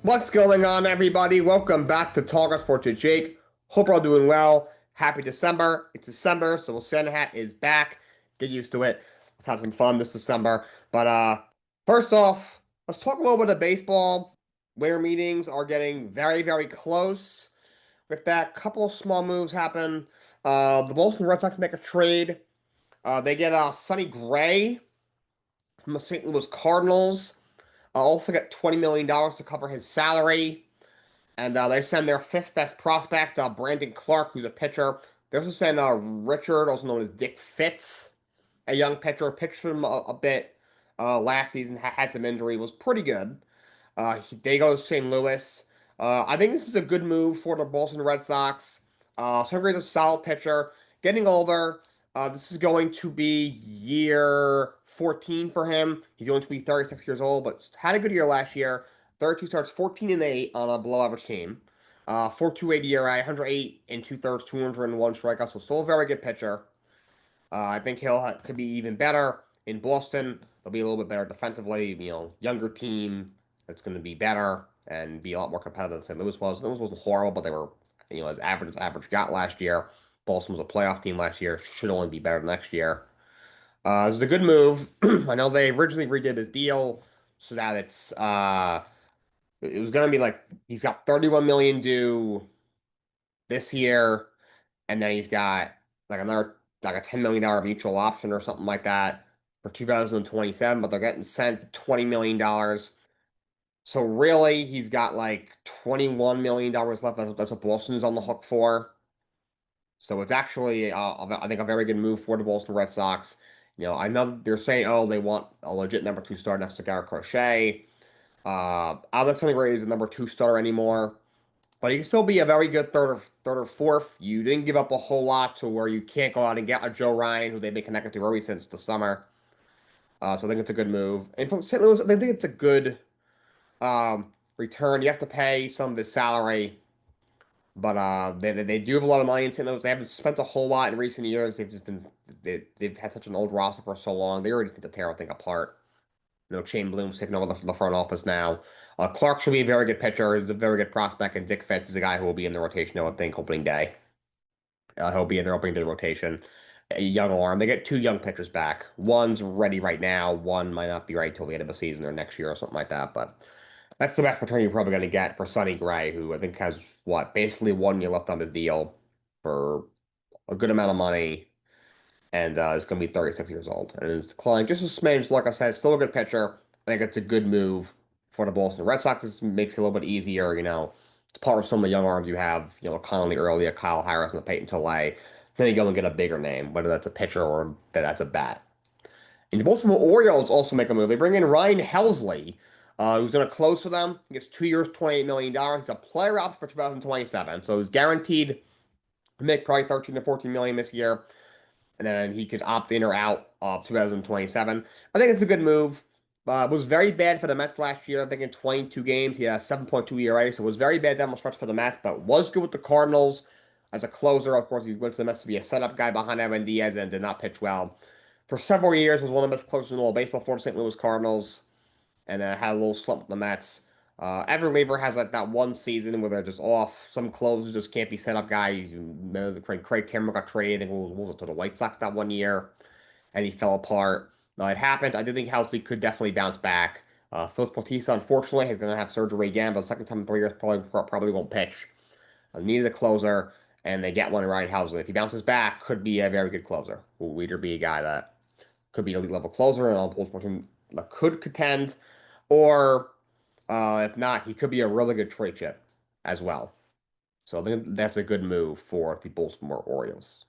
What's going on, everybody? Welcome back to Talkin Sports with Jake. Hope you're all doing well. Happy December. It's December, so Santa Hat is back. Get used to it. Let's have some fun this December. But first off, let's talk a little bit of baseball. Winter meetings are getting very, very close. With that, couple of small moves happen. The Boston Red Sox make a trade. They get Sonny Gray from the St. Louis Cardinals. Also get $20 million to cover his salary. And they send their fifth best prospect, Brandon Clark, who's a pitcher. They also send Richard, also known as Dick Fitz, a young pitcher. Pitched for him a bit last season, had some injury, was pretty good. They go to St. Louis. I think this is a good move for the Boston Red Sox. Sonny's a solid pitcher. Getting older. This is going to be year 14 for him. He's going to be 36 years old, but had a good year last year. 32 starts, 14 and 8 on a below average team. 4.28 ERA, 108 and two thirds, 201 strikeouts. So still a very good pitcher. I think could be even better in Boston. They'll be a little bit better defensively. Younger team that's going to be better and be a lot more competitive than St. Louis was. St. Louis wasn't horrible, but they were, as average got last year. Boston was a playoff team last year. Should only be better next year. This is a good move. I know they originally redid his deal so that it was gonna be like he's got 31 million due this year, and then he's got like another like a $10 million mutual option or something like that for 2027, but they're getting sent $20 million. So really, he's got like $21 million left. That's what Boston's on the hook for. So it's actually, I think, a very good move for the Boston Red Sox. I know they're saying, oh, they want a legit number two star next to Garrett Crochet. I don't think Ray is the number two star anymore. But he can still be a very good third or fourth. You didn't give up a whole lot to where you can't go out and get a Joe Ryan, who they've been connected to early since the summer. So I think it's a good move. And for St. Louis, I think it's a good return. You have to pay some of his salary, but they do have a lot of money in St. Louis. They haven't spent a whole lot in recent years. They've had such an old roster for so long. They already need to tear everything apart. Shane Bloom's taking over the front office now. Clark should be a very good pitcher. He's a very good prospect, and Dick Fitz is a guy who will be in the rotation, I would think, opening day. He'll be in their opening day rotation. A young arm. They get two young pitchers back. One's ready right now. One might not be ready till the end of the season or next year or something like that. But that's the best return you're probably going to get for Sonny Gray, who I think has, basically 1 year left on his deal for a good amount of money and is going to be 36 years old. And is declining just a smidge. Like I said, still a good pitcher. I think it's a good move for the Boston Red Sox. This makes it a little bit easier, to part with some of the young arms you have, Connolly earlier, Kyle Harris, and Peyton Tilley. Then you go and get a bigger name, whether that's a pitcher or that's a bat. And the Baltimore Orioles also make a move. They bring in Ryan Helsley, who's going to close for them. He gets 2 years, $28 million. He's a player option for 2027, so he's guaranteed to make probably 13 to 14 million this year, and then he could opt in or out of 2027. I think it's a good move. Was very bad for the Mets last year. I think in 22 games, he had a 7.2 ERA, so it was very bad down the stretch for the Mets, but was good with the Cardinals as a closer. Of course, he went to the Mets to be a setup guy behind Evan Diaz and did not pitch well. For several years, was one of the best closers in all of baseball for the St. Louis Cardinals, and had a little slump with the Mets. Every reliever has like that one season where they're just off. Some closers just can't be set up guys. You remember Craig Kimbrel got traded and was to the White Sox that one year, and he fell apart. It happened. I do think Helsley could definitely bounce back. Philip Bautista, unfortunately, is going to have surgery again, but the second time in 3 years probably won't pitch. Needed a closer, and they get one in Ryan Helsley. If he bounces back, could be a very good closer. Will either be a guy that could be an elite level closer and on Baltimore team that could contend, or if not, he could be a really good trade chip as well. So I think that's a good move for the Baltimore Orioles.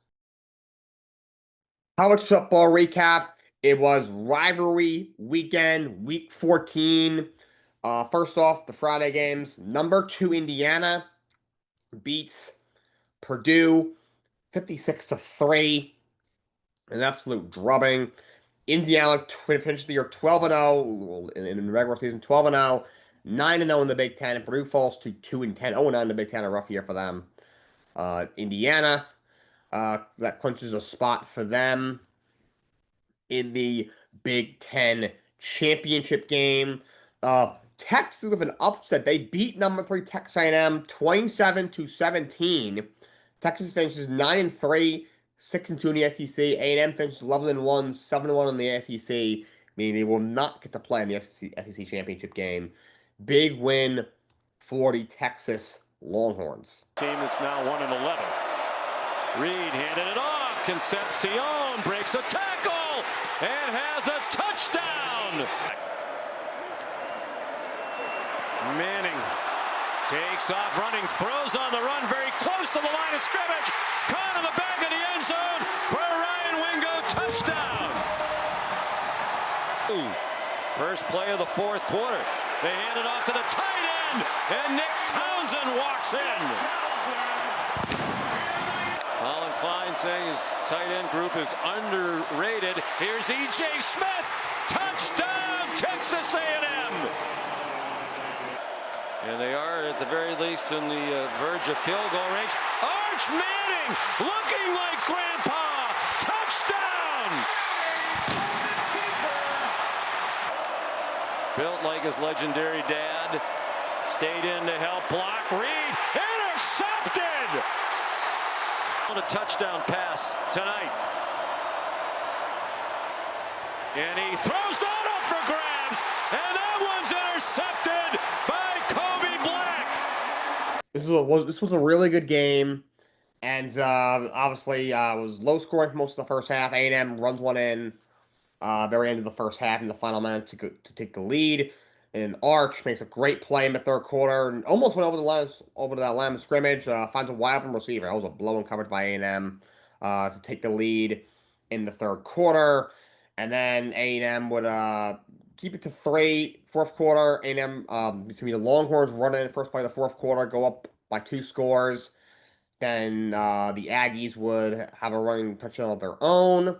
College football recap. It was rivalry weekend, week 14. First off, the Friday games. Number 2 Indiana beats Purdue 56-3. An absolute drubbing. Indiana finished the year 12-0 in the regular season, 12-0, 9-0 in the Big Ten. And Purdue falls to 2-10, 0-9 in the Big Ten, a rough year for them. Indiana, that clinches a spot for them in the Big Ten championship game. Texas with an upset. They beat number 3 Texas A&M 27-17. Texas finishes 9-3, 6-2 in the SEC. A&M finishes 11-1, 7-1 in the SEC, meaning they will not get to play in the SEC championship game. Big win for the Texas Longhorns. Team that's now 1-11. Reed handed it off. Concepcion breaks a tackle and has a touchdown. Manning takes off running, throws on the run very close to the line of scrimmage. Caught in the back of the end zone for a Ryan Wingo touchdown. First play of the fourth quarter. They hand it off to the tight end, and Nick Townsend walks in. Colin Klein saying his tight end group is underrated. Here's E.J. Smith. Touchdown, Texas A&M. And they are, at the very least, in the verge of field goal range. Arch Manning looking like Grandpa. Touchdown! Built like his legendary dad. Stayed in to help block. Reed intercepted! On a touchdown pass tonight. And he throws that up for grabs. And that one's intercepted by This was a really good game, and obviously was low scoring for most of the first half. A&M runs one in very end of the first half in the final minute to take the lead. And Arch makes a great play in the third quarter and almost went over to that line of scrimmage. Finds a wide open receiver. That was a blown coverage by A&M to take the lead in the third quarter, and then A&M would keep it to 3. Fourth quarter, A&M, the Longhorns run in the first play of the fourth quarter, go up by 2 scores. Then the Aggies would have a running touchdown of their own. I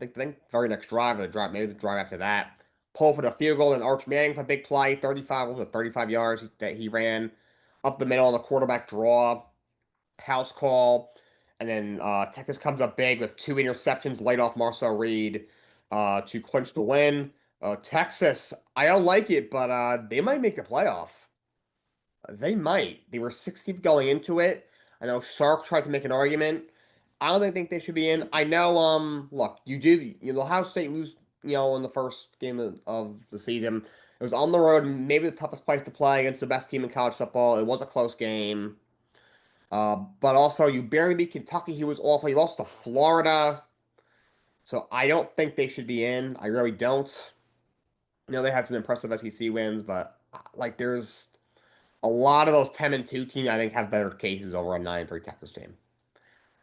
think very next drive, maybe the drive after that. Pull for the field goal, and Arch Manning for a big play, 35 yards that he ran up the middle on the quarterback draw. House call. And then Texas comes up big with 2 interceptions laid off Marcel Reed to clinch the win. Texas, I don't like it, but they might make the playoff. They might. They were 16th going into it. I know Sark tried to make an argument. I don't think they should be in. I know, look, Ohio State lose, in the first game of the season. It was on the road, maybe the toughest place to play against the best team in college football. It was a close game. But also, you barely beat Kentucky. He was awful. He lost to Florida. So I don't think they should be in. I really don't. They had some impressive SEC wins, but there's a lot of those 10-2 teams I think have better cases over a 9-3 Texas team.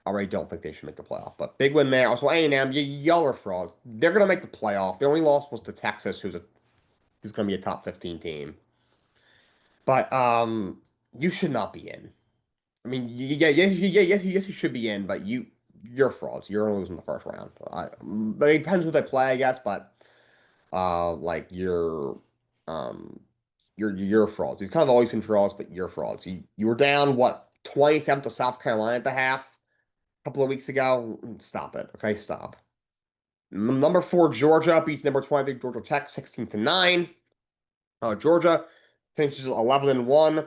I really don't think they should make the playoff, but big win there. Also, A&M, y'all are frauds. They're going to make the playoff. The only loss was to Texas, who's going to be a top 15 team. But you should not be in. I mean, yes, you should be in, but you're frauds. You're going to lose in the first round. But it depends who they play, I guess. But you're frauds. You've kind of always been frauds, but you're frauds. You were down 27 to South Carolina at the half a couple of weeks ago. Stop it, okay? Stop. Number 4 Georgia beats number 23 Georgia Tech 16-9. Georgia finishes 11-1.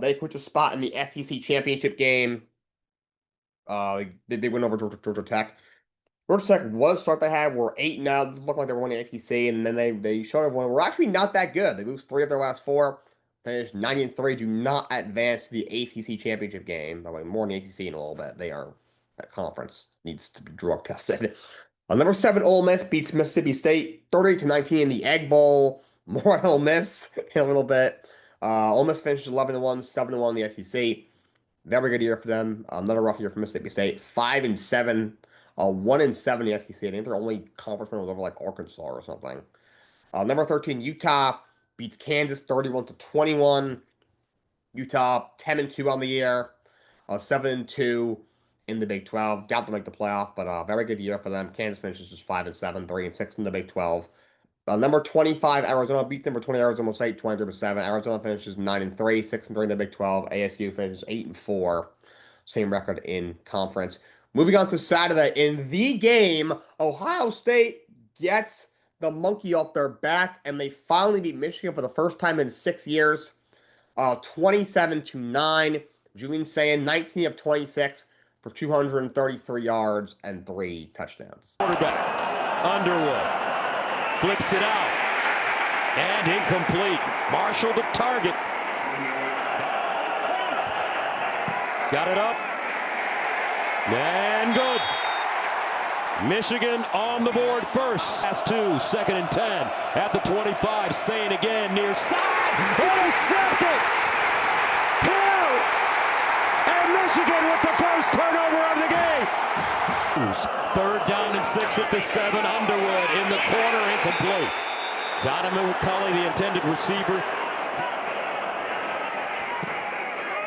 They quit a spot in the SEC championship game. They win over Georgia Tech. Georgia Tech was start they had were 8-0. Looked like they were winning the SEC, and then they showed everyone we're actually not that good. They lose 3 of their last 4. Finished 90-3. Do not advance to the ACC championship game. By the way, more in the ACC in a little bit. That conference needs to be drug tested. Number 7 Ole Miss beats Mississippi State 38-19 in the Egg Bowl. More on Ole Miss in a little bit. Ole Miss finished 11-1, 7-1 in the SEC. Very good year for them. Another rough year for Mississippi State. 5-7, 1-7 in the SEC. I think their only conference win was over Arkansas or something. Number 13 Utah beats Kansas 31-21. Utah 10-2 on the year. 7-2 in the Big 12. Doubt to make the playoff, but very good year for them. Kansas finishes just 5-7, 3-6 in the Big 12. Number 25 Arizona beats number 20 Arizona State 23-7. Arizona finishes 9-3, 6-3 in the Big 12. ASU finishes 8-4. Same record in conference. Moving on to Saturday in the game, Ohio State gets the monkey off their back, and they finally beat Michigan for the first time in 6 years. 27-9. Julian Sayin, 19 of 26 for 233 yards and 3 touchdowns. Quarterback, Underwood, flips it out, and incomplete. Marshall the target. Got it up, and good. Michigan on the board first. Last 2, 2nd and 10 at the 25. Sayin again, near side, intercepted. Hill, and Michigan with the first turnover of the game. 3rd down and 6 at the 7. Underwood in the corner, incomplete. Donovan McCulley, the intended receiver.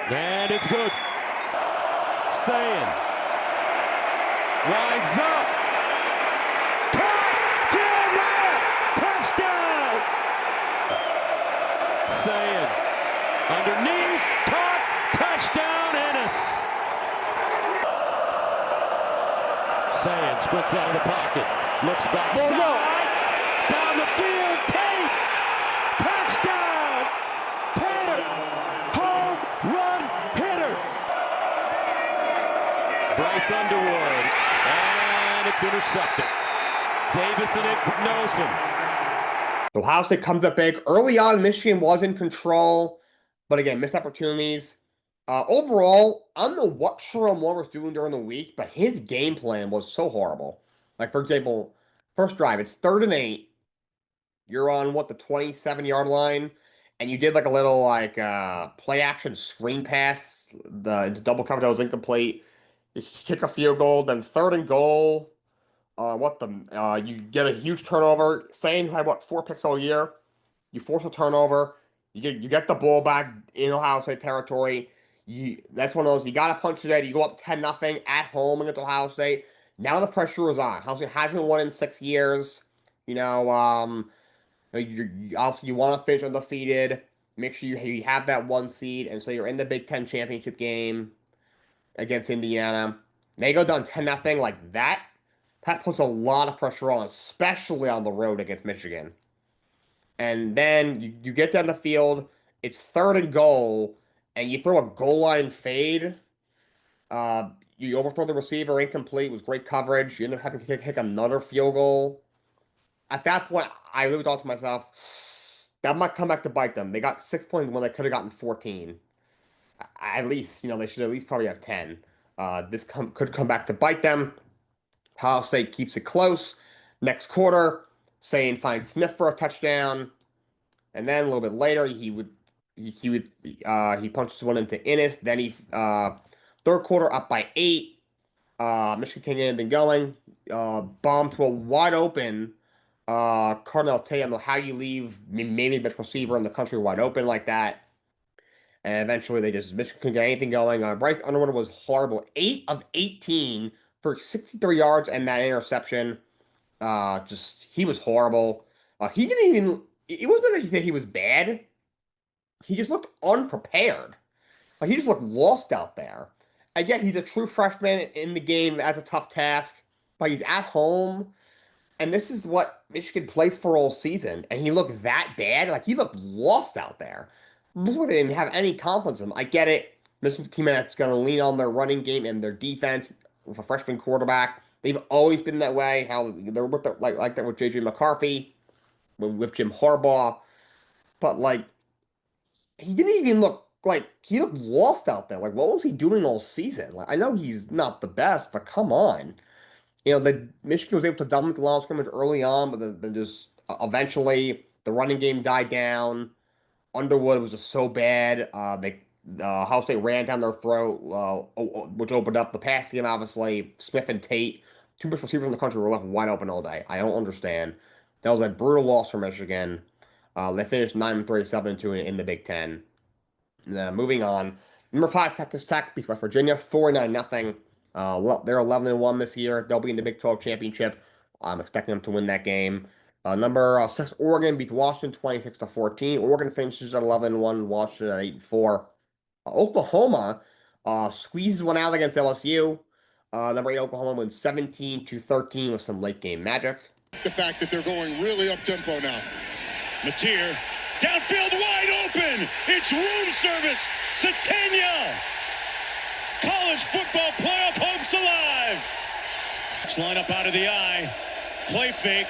And it's good. Sayin winds up. Caught! Touchdown! Sayin underneath. Caught! Touchdown, Ennis! Sayin splits out of the pocket. Looks backside. Down the field. Tate! Touchdown! Tater! Home run hitter! Bryce Underwood. And it's intercepted. Davis and it knows him. Ohio State comes up big. Early on, Michigan was in control, but again, missed opportunities. Overall, I don't know what Sherrone Moore was doing during the week, but his game plan was so horrible. Like, for example, first drive, it's 3rd and 8. You're on, the 27-yard line, and you did like a little play action screen pass. The double coverage that was incomplete. You kick a field goal, then 3rd and goal. You get a huge turnover. Sayin had 4 picks all year. You force a turnover. You get the ball back in Ohio State territory. That's one of those, you got to punch it in. You go up 10-0 at home against Ohio State. Now the pressure is on. Ohio State hasn't won in 6 years. Obviously you want to finish undefeated. Make sure you have that 1 seed, and so you're in the Big Ten championship game against Indiana. They go down 10-0 like that. That puts a lot of pressure on, especially on the road against Michigan. And then you get down the field, it's 3rd and goal, and you throw a goal line fade. You overthrow the receiver, incomplete, was great coverage. You end up having to kick another field goal. At that point, I really thought to myself, that might come back to bite them. They got 6 points when they could have gotten 14. At least, they should at least probably have 10. This could come back to bite them. Ohio State keeps it close. Next quarter, Sayin finds Smith for a touchdown, and then a little bit later, he punches one into Ennis. Then 3rd quarter up by 8. Michigan can't get anything going. Bomb to a wide open Cardinal Tate. I don't know how you leave maybe the best receiver in the country wide open like that. And eventually, Michigan couldn't get anything going. Bryce Underwood was horrible. 8 of 18 for 63 yards and that interception. He was horrible. He didn't even, it wasn't that he was bad. He just looked unprepared. He just looked lost out there. Again, he's a true freshman in the game. That's a tough task. But he's at home. And this is what Michigan plays for all season. And he looked that bad. He looked lost out there. They didn't have any confidence in him. I get it. Michigan's a team that's going to lean on their running game and their defense with a freshman quarterback. They've always been that way. How they're with like that with J.J. McCarthy, with Jim Harbaugh. But he didn't even look he looked lost out there. What was he doing all season? I know he's not the best, but come on. The Michigan was able to dominate the line of scrimmage early on, but then just eventually the running game died down. Underwood was just so bad. Ohio State ran down their throat, which opened up the pass game, obviously. Smith and Tate, 2 best receivers in the country, were left wide open all day. I don't understand. That was a brutal loss for Michigan. They finished 9-3, 7-2 in the Big Ten. Moving on. Number 5, Texas Tech beats West Virginia, 49-0. They're 11-1 this year. They'll be in the Big 12 championship. I'm expecting them to win that game. Number 6, Oregon beats Washington 26-14. Oregon finishes at 11-1. Washington at 8-4. Oklahoma squeezes one out against LSU. Number 8, Oklahoma wins 17-13 with some late game magic. The fact that they're going really up-tempo now. Mateer, downfield wide open. It's room service. Satania. College football playoff hopes alive. Let's line up out of the eye. Play fake.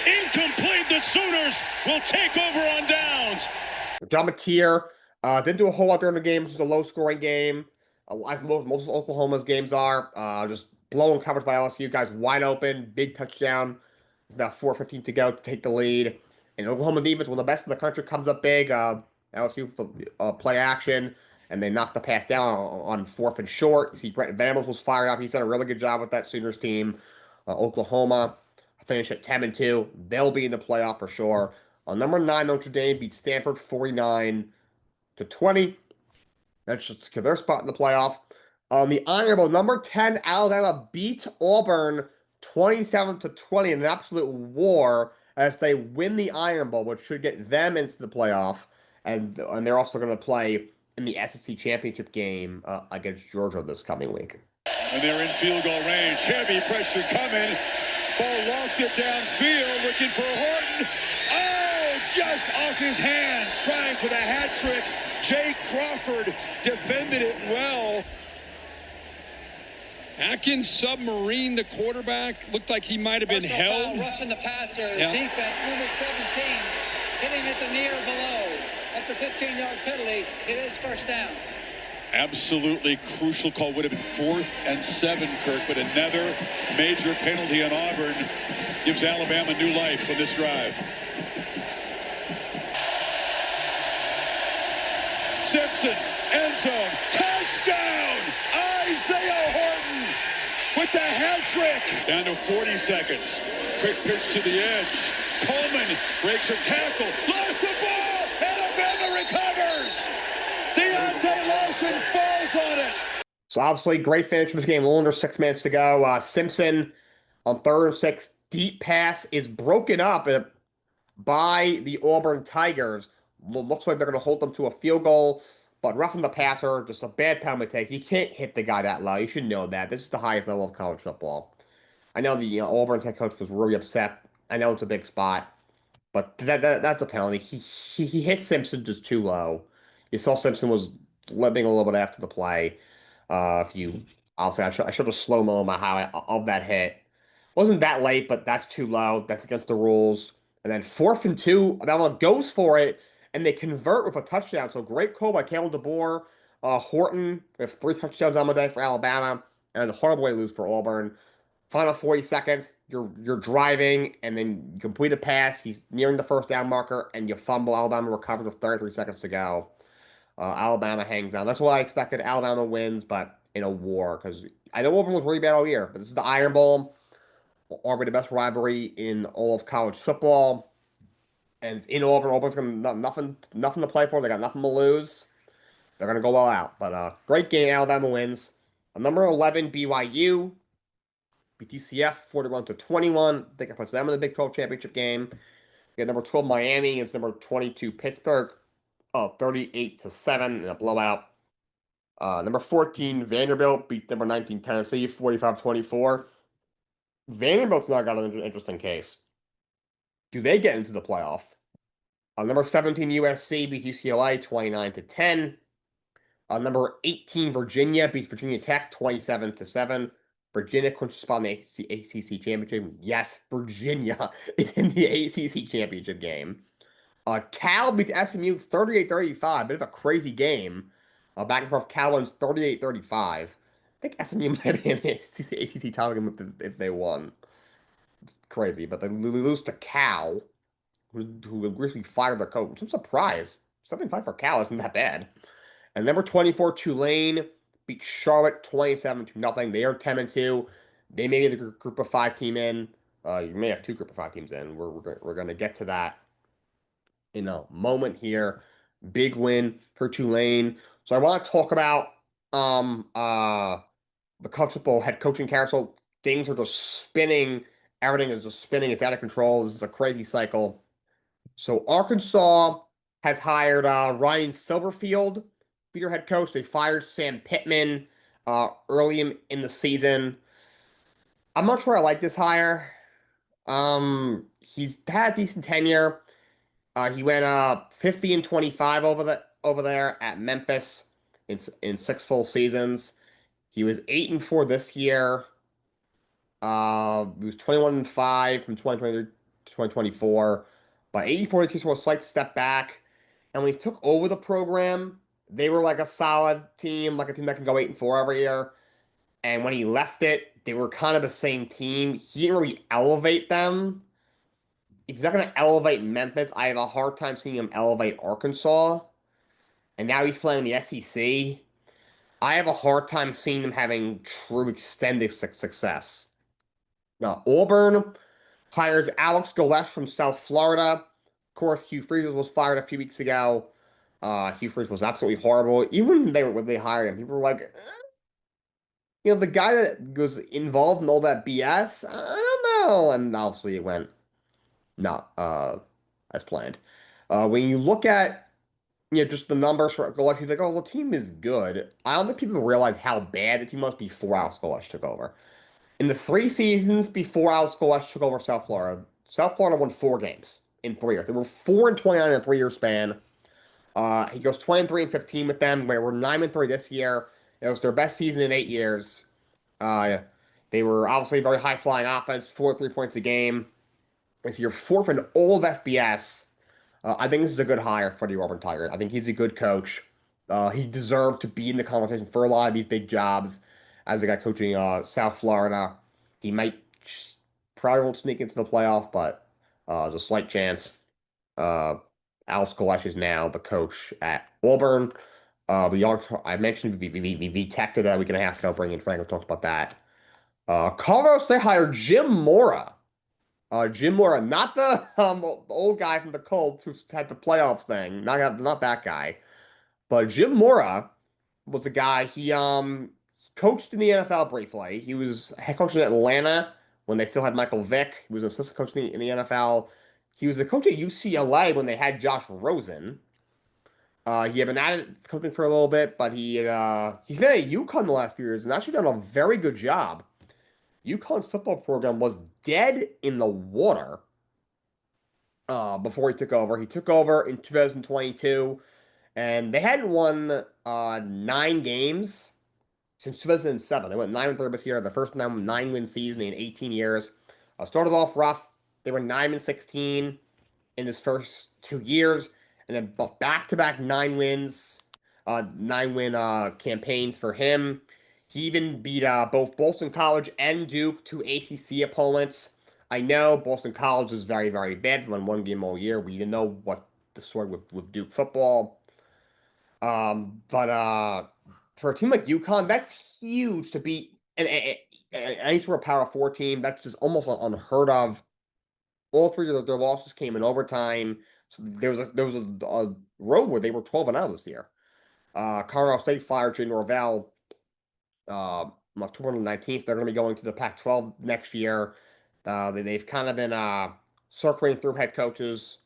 Incomplete. The Sooners will take over on downs. John Mateer didn't do a whole lot during the game. It was a low-scoring game. Like most of Oklahoma's games are. Just blowing coverage by LSU. Guys wide open. Big touchdown. About 4:15 to go to take the lead. And Oklahoma defense, one of the best in the country, comes up big. LSU play action. And they knocked the pass down on 4th and short. You see Brent Venables was fired up. He's done a really good job with that Sooners team. Oklahoma finished at 10-2. They'll be in the playoff for sure. Number 9, Notre Dame beat Stanford 49-20. That's just secure their spot in the playoff. The honorable number 10, Alabama beat Auburn 27-20 in an absolute war as they win the Iron Bowl, which should get them into the playoff. And they're also going to play in the SEC championship game against Georgia this coming week. And they're in field goal range. Heavy pressure coming. Ball lofted downfield, looking for Horton. Oh, just off his hands, trying for the hat trick. Jay Crawford defended it well. Atkins submarine the quarterback. Looked like he might have been held. Roughing the passer. Defense, number 17, hitting at the knee or below. That's a 15-yard penalty. It is first down. Absolutely crucial call. Would have been 4th and 7, Kirk, but another major penalty on Auburn gives Alabama new life on this drive. Simpson, end zone, touchdown! Isaiah Horton with the hat trick. Down to 40 seconds. Quick pitch to the edge. Coleman breaks a tackle, lost the ball. Alabama recovers. Deontay Lawson falls on it. So obviously, great finish in this game. A little under 6 minutes to go. Simpson on 3rd and 6. Deep pass is broken up by the Auburn Tigers. Looks like they're going to hold them to a field goal. But roughing the passer, just a bad penalty take. You can't hit the guy that low. You should know that. This is the highest level of college football. I know the Auburn head coach was really upset. I know it's a big spot. But that's a penalty. He hit Simpson just too low. You saw Simpson was limping a little bit after the play. I'll say I should have slow-mo my how of that hit. Wasn't that late, but that's too low. That's against the rules. And then 4th and 2, Alabama goes for it, and they convert with a touchdown. So great call by Kalen DeBoer. Horton with 3 touchdowns on the day for Alabama, and a horrible way to lose for Auburn. Final 40 seconds, you're driving, and then you complete a pass. He's nearing the first down marker, and you fumble. Alabama recovers with 33 seconds to go. Alabama hangs on. That's what I expected. Alabama wins, but in a war, because I know Auburn was really bad all year, but this is the Iron Bowl. Arguably the best rivalry in all of college football. And it's in Auburn. Auburn's got nothing to play for. They got nothing to lose. They're going to go all out. But great game. Alabama wins. Number 11, BYU. Beat UCF 41-21. I think it puts them in the Big 12 championship game. We got number 12, Miami. It's number 22, Pittsburgh. 38-7 in a blowout. Number 14, Vanderbilt beat number 19, Tennessee, 45-24. Vanderbilt's now got an interesting case. Do they get into the playoff? Number 17, USC beat UCLA 29-10. Number 18, Virginia beats Virginia Tech 27-7. Virginia clinches a spot in the ACC championship. Yes, Virginia is in the ACC championship game. Cal beats SMU 38-35. Bit of a crazy game. Back and forth, Cal wins 38-35. I think SMU might be in the ACC title game if they won. It's crazy, but they lose to Cal, who recently fired their coach. I'm surprised. 75 for Cal isn't that bad. And number 24, Tulane beat Charlotte 27-0. They are 10-2. They may be the group of 5 team in. You may have 2 group of 5 teams in. We're going to get to that in a moment here. Big win for Tulane. So I want to talk about the college football head coaching carousel. Things are just spinning. Everything is just spinning. It's out of control. This is a crazy cycle. So Arkansas has hired Ryan Silverfield, be their head coach. They fired Sam Pittman early in the season. I'm not sure I like this hire. He's had a decent tenure. He went 50-25 over there at Memphis in 6 full seasons. He was 8-4 this year. He was 21-5 from 2023 to 2024, but 84 this year was a slight step back. And when he took over the program, they were like a solid team, like a team that can go 8-4 every year. And when he left it, they were kind of the same team. He didn't really elevate them. If he's not going to elevate Memphis, I have a hard time seeing him elevate Arkansas. And now he's playing the SEC. I have a hard time seeing them having true extended success. Now, Auburn hires Alex Golesh from South Florida. Of course, Hugh Freeze was fired a few weeks ago. Hugh Freeze was absolutely horrible. Even when they hired him, people were like, the guy that was involved in all that BS, I don't know. And obviously it went not as planned. When you look at just the numbers for Golesh, he's like, oh, the team is good. I don't think people realize how bad the team was before Alex Golesh took over. In the 3 seasons before Alex Golesh took over South Florida won 4 games in 3 years. They were 4-29 in a 3-year span. He goes 23-15 with them. They were 9-3 this year. It was their best season in 8 years. They were obviously a very high flying offense, 4 3 points a game. This year, fourth in all of FBS. I think this is a good hire for the Auburn Tigers. I think he's a good coach. He deserved to be in the conversation for a lot of these big jobs as a guy coaching South Florida. He might probably won't sneak into the playoff, but there's a slight chance. Alex Golesh is now the coach at Auburn. I mentioned we texted that a week and a half ago, bringing Frank. We talked about that. Colorado State hired Jim Mora. Jim Mora, not the old guy from the Colts who had the playoffs thing. Not that guy. But Jim Mora was a guy, he coached in the NFL briefly. He was head coach in Atlanta when they still had Michael Vick. He was an assistant coach in the NFL. He was the coach at UCLA when they had Josh Rosen. He had been at it coaching for a little bit, but he's been at UConn the last few years and actually done a very good job. UConn's football program was dead in the water before he took over. He took over in 2022, and they hadn't won 9 games since 2007. They went 9-3 this year, the first 9-win season in 18 years. Started off rough. They were 9-16 in his first 2 years, and then back-to-back 9 wins, 9-win campaigns for him. He even beat both Boston College and Duke, 2 ACC opponents. I know Boston College is very, very bad. Won 1 game all year. We didn't know what the story with Duke football. But for a team like UConn, that's huge to beat any sort of Power 4 team. That's just almost unheard of. All 3 of their losses came in overtime. So there was a road where they were 12-0 this year. Colorado State fired Jay Norvell October 19th. They're going to be going to the Pac-12 next year. They've kind of been circling through head coaches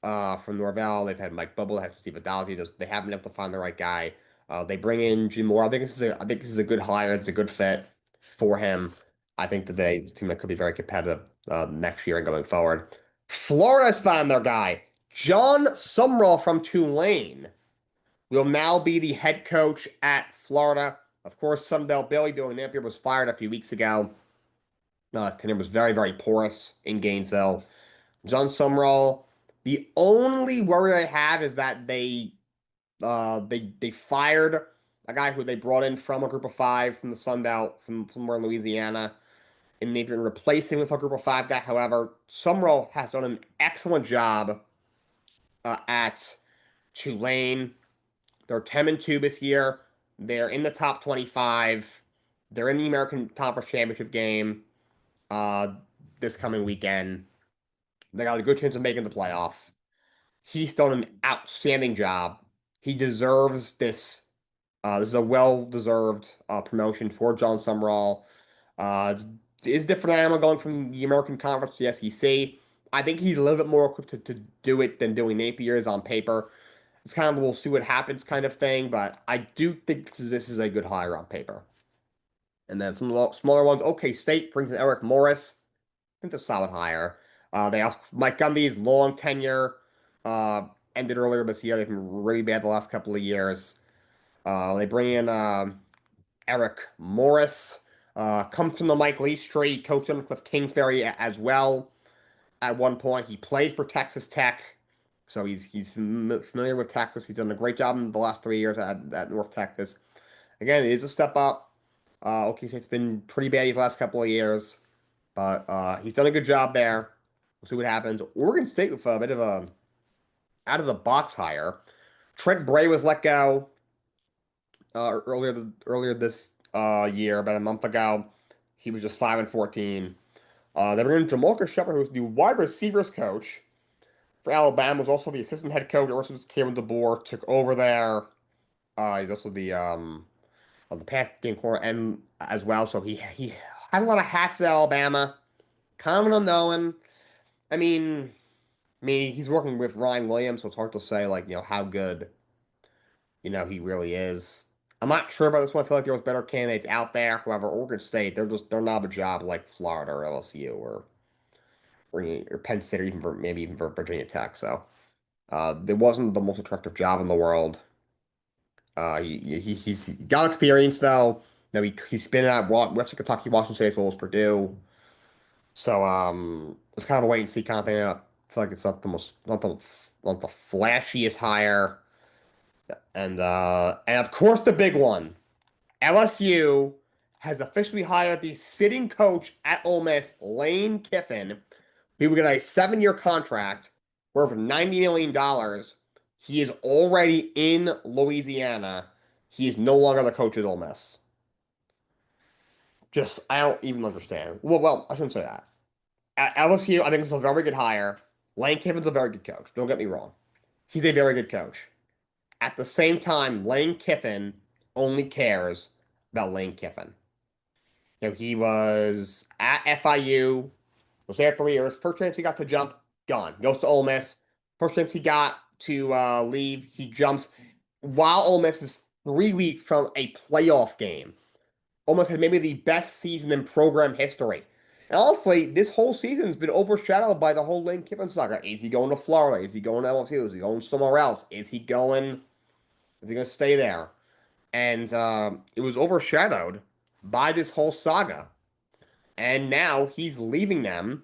from Norvell. They've had Mike Bubble, they had Steve Adazzi. They haven't been able to find the right guy. They bring in Jim Moore. I think this is a good hire. It's a good fit for him. I think that the team that could be very competitive next year and going forward. Florida's found their guy. John Sumrall from Tulane will now be the head coach at Florida. Of course, Sunbelt Billy Napier was fired a few weeks ago. Tenure was very, very porous in Gainesville. John Sumrall, the only worry I have is that they fired a guy who they brought in from a group of 5 from the Sunbelt, from somewhere in Louisiana, and they've been replacing with a group of 5 guy. However, Sumrall has done an excellent job at Tulane. They're 10-2 this year. They're in the top 25. They're in the American Conference Championship game this coming weekend. They got a good chance of making the playoff. He's done an outstanding job. He deserves this. This is a well-deserved promotion for John Sumrall. It's different animal going from the American Conference to the SEC. I think he's a little bit more equipped to do it than doing Napier is on paper. It's kind of we'll see what happens kind of thing, but I do think this is a good hire on paper. And then some smaller ones. OK State brings in Eric Morris. think they're a solid hire. They also Mike Gundy's long tenure ended earlier this year. They've been really bad the last couple of years. They bring in Eric Morris, comes from the Mike Leach tree, coached under Cliff Kingsbury as well. At one point, he played for Texas Tech, so he's familiar with Texas. He's done a great job in the last 3 years at North Texas. Again, it is a step up. Okay, so it's been pretty bad these last couple of years, but he's done a good job there. We'll see what happens. Oregon State with a bit of a out of the box hire. Trent Bray was let go earlier this year, about a month ago. He was just 5-14. They bring in Jamalka Shepard, who's the wide receivers coach for Alabama. Was also the assistant head coach. Also, came on the board, took over there. He's also the pass game corner and as well. So he had a lot of hats at Alabama. Kind of an unknown. I mean, he's working with Ryan Williams, so it's hard to say how good he really is. I'm not sure about this one. I feel like there was better candidates out there. However, Oregon State, they're not a job like Florida or LSU or Penn State or maybe even for Virginia Tech. So it wasn't the most attractive job in the world. He's got experience though. He's been at Western Kentucky, Washington State, as well as Purdue. So it's kind of a wait and see kind of thing. I feel like it's not the flashiest hire. And of course the big one, LSU has officially hired the sitting coach at Ole Miss, Lane Kiffin. He will get a 7-year contract worth $90 million. He is already in Louisiana. He is no longer the coach at Ole Miss. I don't even understand. Well, I shouldn't say that. At LSU, I think it's a very good hire. Lane Kiffin's a very good coach. Don't get me wrong. He's a very good coach. At the same time, Lane Kiffin only cares about Lane Kiffin. He was at FIU, was there 3 years. First chance he got to jump, gone. Goes to Ole Miss. First chance he got to leave, he jumps. While Ole Miss is 3 weeks from a playoff game. Ole Miss had maybe the best season in program history. And honestly, this whole season has been overshadowed by the whole Lane Kiffin saga. Is he going to Florida? Is he going to LSU? Is he going somewhere else? Is he going to stay there? And it was overshadowed by this whole saga. And now he's leaving them,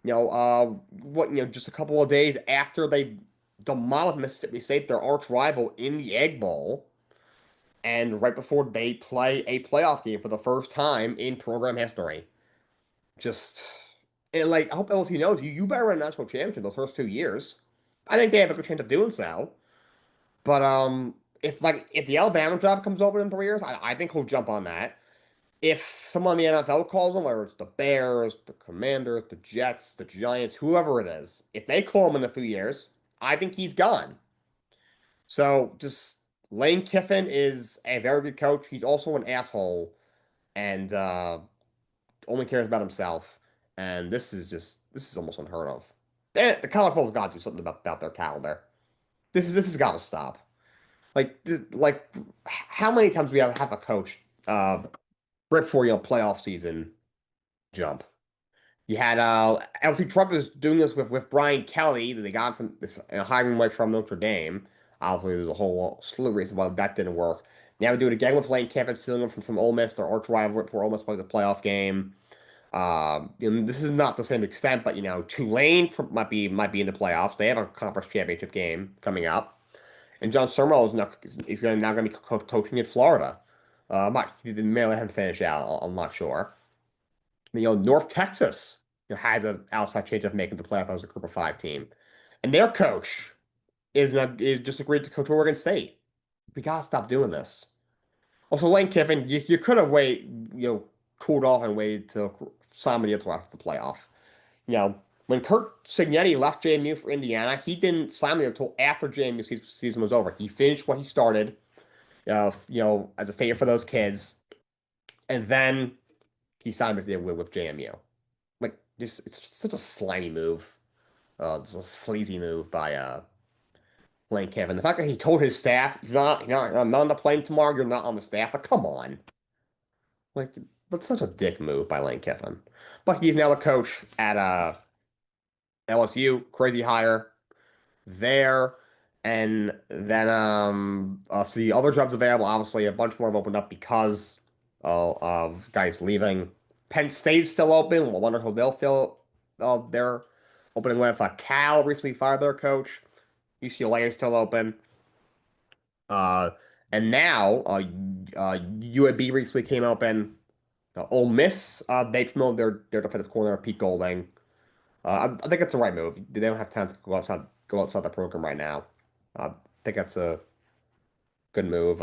just a couple of days after they demolished Mississippi State, their arch rival, in the Egg Bowl. And right before they play a playoff game for the first time in program history. I hope LSU knows, you better win a national championship those first 2 years. I think they have a good chance of doing so. But if the Alabama job comes open in 3 years, I think he'll jump on that. If someone in the NFL calls him, whether it's the Bears, the Commanders, the Jets, the Giants, whoever it is, if they call him in a few years, I think he's gone. So Lane Kiffin is a very good coach. He's also an asshole and only cares about himself. And this is almost unheard of. The college football's got to do something about their calendar. This has got to stop. How many times do we have a coach right before playoff season jump? You had obviously Trump is doing this with Brian Kelly that they got from this hiring away from Notre Dame. Obviously, there's a whole slew of reasons why that didn't work. Now we do it again with Lane Kiffin stealing them from Ole Miss, their arch rival, before Ole Miss plays a playoff game. This is not the same extent, but Tulane might be in the playoffs. They have a conference championship game coming up, and John Summerall is now going to be coaching in Florida. He may let him finish out. I'm not sure. North Texas has an outside chance of making the playoff as a Group of 5 team, and their coach is just agreed to coach Oregon State. We gotta stop doing this. Also, Lane Kiffin, you could have cooled off and waited to sign with the other after the playoff. When Kurt Cignetti left JMU for Indiana, he didn't sign with until after JMU season was over. He finished what he started, as a favor for those kids, and then he signed with JMU. It's such a slimy move. Just a sleazy move by Lane Kiffin. The fact that he told his staff, I'm not on the plane tomorrow, you're not on the staff. Come on. That's such a dick move by Lane Kiffin. But he's now the coach at LSU. Crazy hire there. And then so the other jobs available, obviously a bunch more have opened up because of guys leaving. Penn State's still open. I wonder who they'll fill their opening with. Cal recently fired their coach. UCLA is still open. Uh, and now UAB recently came open. Ole Miss, they promoted their defensive corner, Pete Golding. I think it's the right move. They don't have time to go outside the program right now. I think that's a good move.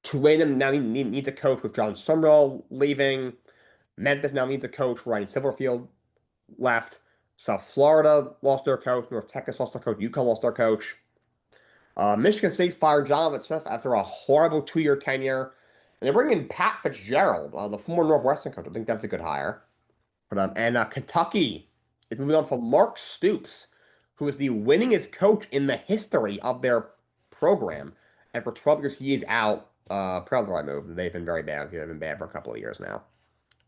Tulane now needs a coach with John Sumrall leaving. Memphis now needs a coach. Ryan Silverfield left. South Florida lost their coach. North Texas lost their coach. UConn lost their coach. Michigan State fired Jonathan Smith after a horrible 2-year tenure. And they're bringing in Pat Fitzgerald, the former Northwestern coach. I think that's a good hire. And Kentucky is moving on from Mark Stoops, who is the winningest coach in the history of their program. And for 12 years, he is out. Proud of the right move. They've been very bad. They've been bad for a couple of years now.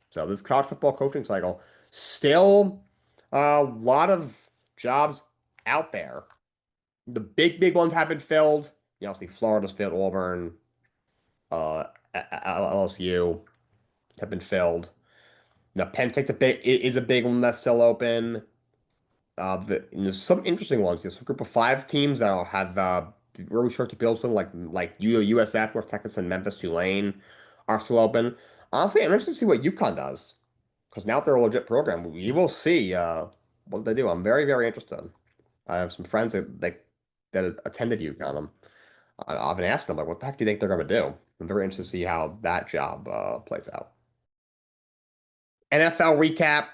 So this college football coaching cycle, still a lot of jobs out there. The big ones have been filled. Obviously, Florida's filled, Auburn, LSU have been filled. Now, Penn State's is a big one that's still open. There's some interesting ones. There's a group of 5 teams that have really start to build something like USF, North Texas, and Memphis, Tulane are still open. Honestly, I'm interested to see what UConn does because now they're a legit program. We will see what they do. I'm very, very interested. I have some friends that attended UConn. I've been asking them, like, what the heck do you think they're going to do? I'm very interested to see how that job plays out. NFL recap.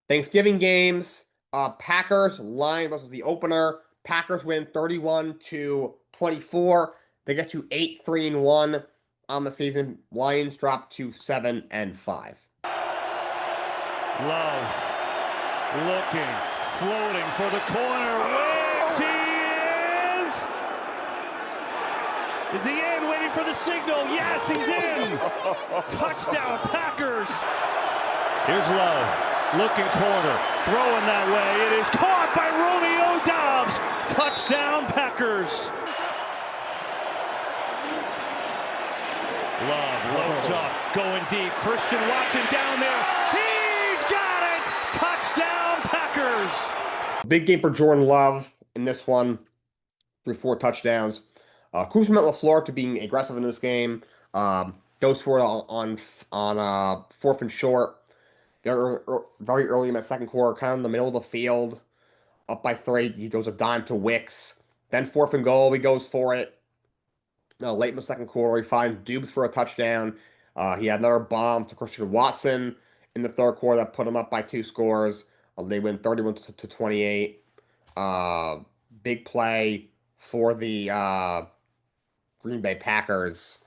Thanksgiving games. Packers, Lions was the opener. Packers win 31-24. They get to 8-3-1 on the season. Lions drop to 7-5. Love looking, floating for the corner. Wins. He is. Is he in? Waiting for the signal. Yes, he's in. Touchdown, Packers. Here's Love. Looking corner. Throwing that way. It is caught by Romeo Doubs. Touchdown, Packers. Love loads up. Going deep. Christian Watson down there. He's got it. Touchdown, Packers. Big game for Jordan Love in this one. Through 4 touchdowns. Kuzma LaFleur to being aggressive in this game. Goes for it on 4th and short. Very early in that second quarter, kind of in the middle of the field. Up by 3. He goes a dime to Wicks. Then 4th and goal, he goes for it. Late in the second quarter, he finds Dubes for a touchdown. He had another bomb to Christian Watson in the third quarter that put him up by 2 scores. They win 31-28. Big play for the Green Bay Packers,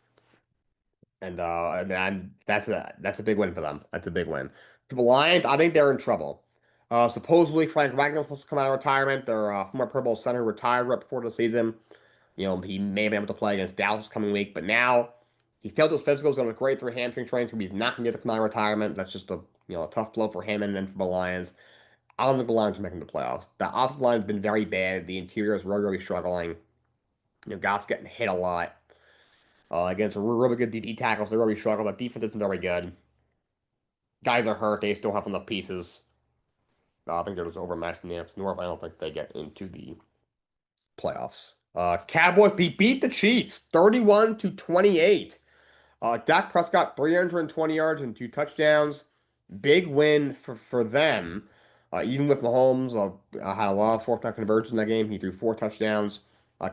and that's a big win for them. That's a big win. For the Lions, I think they're in trouble. Supposedly Frank Wagner was supposed to come out of retirement. Their former Pro Bowl center retired right before the season. He may have been able to play against Dallas this coming week, but now he failed his physicals on a grade 3 hamstring strain, so he's not going to get to come out of retirement. That's just a tough blow for him and then for the Lions. I don't think the Lions are making the playoffs. The offensive line has been very bad. The interior is really struggling. Goff's getting hit a lot. Against really good DD tackles, they really struggle. The defense isn't very good. Guys are hurt. They still have enough pieces. I think they're just overmatched in the NFC North. I don't think they get into the playoffs. Cowboys beat the Chiefs 31-28. Dak Prescott 320 yards and 2 touchdowns. Big win for them. Even with Mahomes, had a lot of 4th down conversions in that game. He threw 4 touchdowns.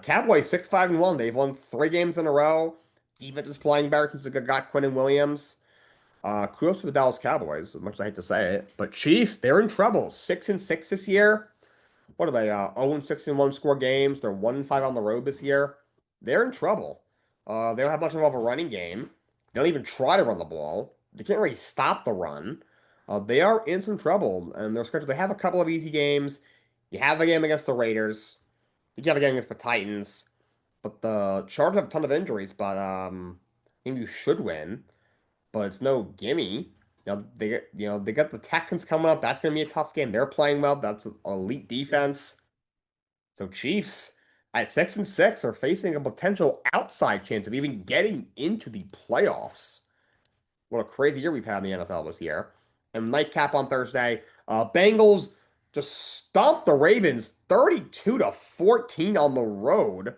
Cowboys 6-5-1. They've won 3 games in a row. Defense is playing better since they got Quinnen Williams. Kudos to the Dallas Cowboys, as much as I hate to say it. But Chiefs, they're in trouble. 6-6 this year. What are they? 0-6 score games. They're 1-5 on the road this year. They're in trouble. They don't have much of a running game. They don't even try to run the ball. They can't really stop the run. They are in some trouble, and they're scheduled. They have a couple of easy games. You have a game against the Raiders. You have a game against the Titans. But the Chargers have a ton of injuries. But game you should win, but it's no gimme. They got the Texans coming up. That's gonna be a tough game. They're playing well. That's an elite defense. So Chiefs at 6-6 are facing a potential outside chance of even getting into the playoffs. What a crazy year we've had in the NFL this year. And nightcap on Thursday, Bengals just stomped the Ravens 32-14 on the road.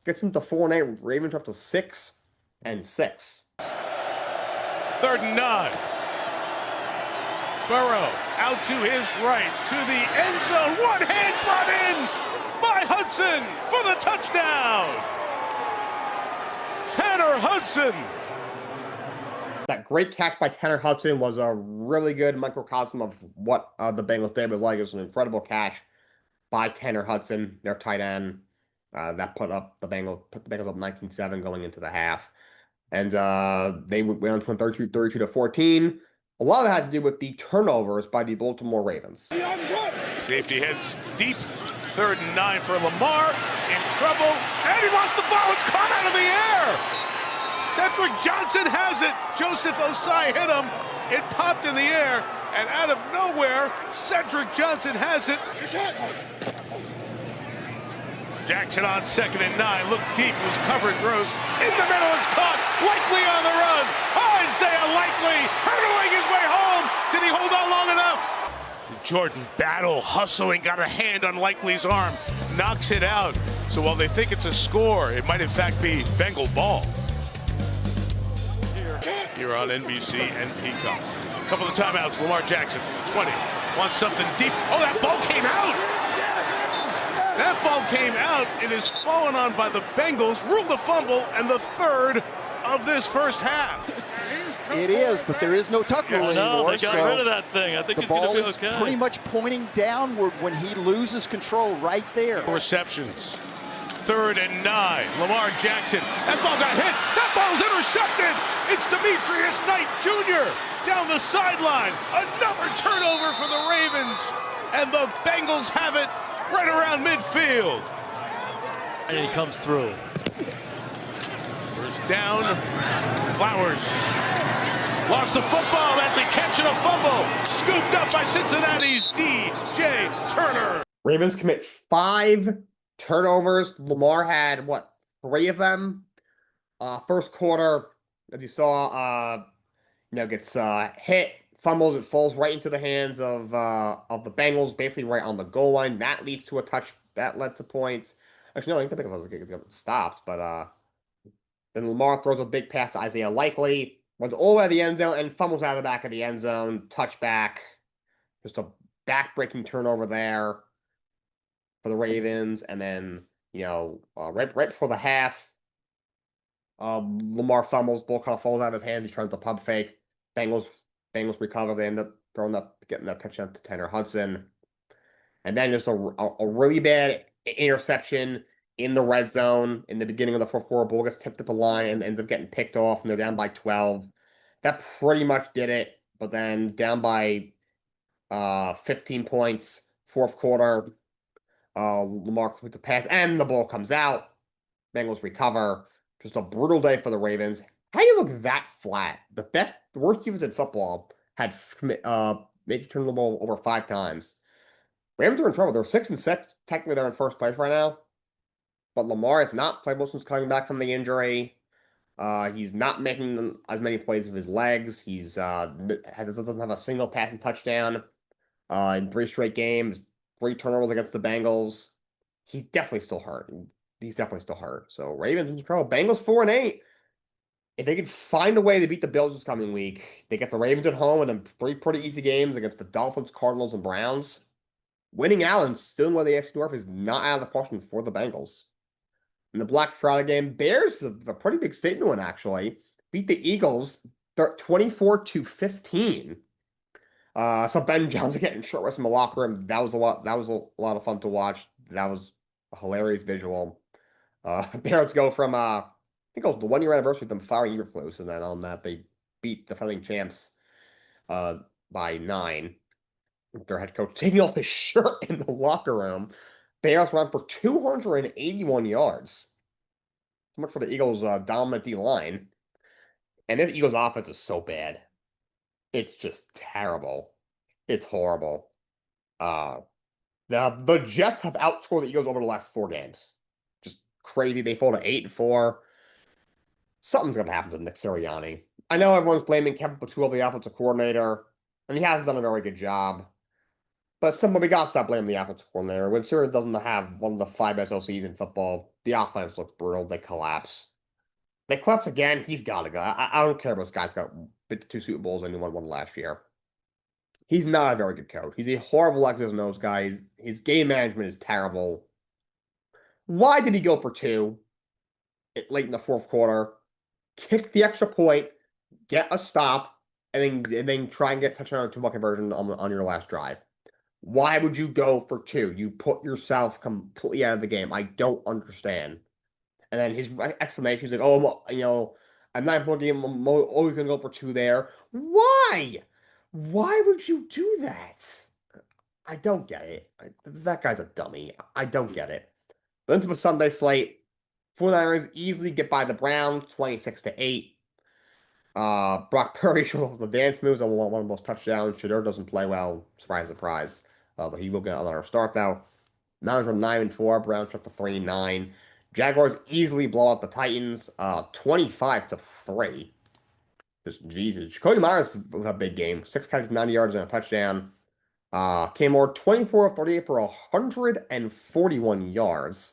Gets them to 4-8. Ravens are up to 6-6. 3rd and 9. Burrow out to his right, to the end zone. One hand brought in by Hudson for the touchdown. Tanner Hudson. That great catch by Tanner Hudson was a really good microcosm of what the Bengals did with like. It was an incredible catch by Tanner Hudson, their tight end. That put the Bengals up 19-7 going into the half. And they went from 32-14. A lot of that had to do with the turnovers by the Baltimore Ravens. Safety heads deep. 3rd and 9 for Lamar. In trouble. And he lost the ball. It's caught out of the air. Cedric Johnson has it. Joseph Osai hit him. It popped in the air. And out of nowhere, Cedric Johnson has it. Jackson on 2nd and 9. Look deep. Was covered. Throws in the middle. It's caught. Likely on the run. Isaiah Likely hurdling his way home. Did he hold on long enough? Jordan Battle hustling. Got a hand on Likely's arm. Knocks it out. So while they think it's a score, it might in fact be Bengal ball. Here on NBC and Peacock. A couple of timeouts. Lamar Jackson from the 20. Wants something deep. Oh, that ball came out. That ball came out and is fallen on by the Bengals. Ruled the fumble and the 3rd of this first half. It is, but there is no tuck rule anymore. They got rid of that thing. I think the ball is pretty much pointing downward when he loses control right there. Receptions. 3rd and 9. Lamar Jackson. That ball got hit. That ball's intercepted. It's Demetrius Knight Jr. down the sideline. Another turnover for the Ravens. And the Bengals have it right around midfield. And he comes through. First down. Flowers. Lost the football. That's a catch and a fumble. Scooped up by Cincinnati's D.J. Turner. Ravens commit 5 turnovers. Lamar had, 3 of them? First quarter, as you saw, gets hit, fumbles, it falls right into the hands of the Bengals, basically right on the goal line. That leads to a touch. That led to points. Actually, no, I think the Bengals get stopped, but then Lamar throws a big pass to Isaiah Likely, runs all the way to the end zone, and fumbles out of the back of the end zone. Touchback. Just a back-breaking turnover there for the Ravens. And then, right before the half, Lamar fumbles, ball kind of falls out of his hand. He's trying to pump fake. Bengals recover. They end up getting that touchdown to Tanner Hudson. And then just a really bad interception in the red zone in the beginning of the 4th quarter. Ball gets tipped at the line and ends up getting picked off, and they're down by 12. That pretty much did it. But then down by 15 points, 4th quarter, Lamar completes the pass, and the ball comes out. Bengals recover. Just a brutal day for the Ravens. How do you look that flat? The worst defense in football had made you turn the ball over 5 times. Ravens are in trouble. They're 6-6. Technically, they're in first place right now. But Lamar has not played well since coming back from the injury. He's not making as many plays with his legs. He's doesn't have a single passing touchdown in 3 straight games. 3 turnovers against the Bengals. He's definitely still hurt. So Ravens in trouble. Bengals 4-8. If they could find a way to beat the Bills this coming week, they get the Ravens at home and then 3 pretty easy games against the Dolphins, Cardinals, and Browns. Winning out and still in the AFC North is not out of the question for the Bengals. In the Black Friday game, Bears, a pretty big statement one actually, beat the Eagles 24-15. So Ben Johnson getting short rest in the locker room. That was a lot of fun to watch. That was a hilarious visual. Bears go from I think it was the 1-year anniversary of them firing Eberflus, and then on that they beat the defending champs by 9. Their head coach taking off his shirt in the locker room. Bears ran for 281 yards. So much for the Eagles' dominant D-line. And this Eagles offense is so bad. It's just terrible. It's horrible. The Jets have outscored the Eagles over the last 4 games. Just crazy. They fall to 8-4. Something's going to happen to Nick Sirianni. I know everyone's blaming Kevin Patul, the offensive coordinator, and he hasn't done a very good job. But we got to stop blaming the offensive coordinator. When Sirianni doesn't have one of the 5 best OCs in football, the offense looks brutal. They collapse. They collapse again. He's got to go. I don't care if this guy's got 2 Super Bowls and he won one last year. He's not a very good coach. He's a horrible X's and O's guy. His game management is terrible. Why did he go for 2 late in the 4th quarter? Kick the extra point, get a stop, and then try and get a touchdown or 2-point conversion on your last drive. Why would you go for 2? You put yourself completely out of the game. I don't understand. And then his explanation is like, "Oh, well, you know, I'm not going I'm always going to go for 2 there." Why? Why would you do that? I don't get it. That guy's a dummy. I don't get it. But into the Sunday slate, 49ers easily get by the Browns, 26-8. Brock Purdy showed off the dance moves on one of those touchdowns. Shedeur doesn't play well. Surprise, surprise. But he will get another start, though. Niners are 9-4. Browns up to 3-9. Jaguars easily blow out the Titans, 25-3. Just Jesus. Cody Myers with a big game. 6 catches, 90 yards, and a touchdown. Cam Moore, 24 of 38 for 141 yards.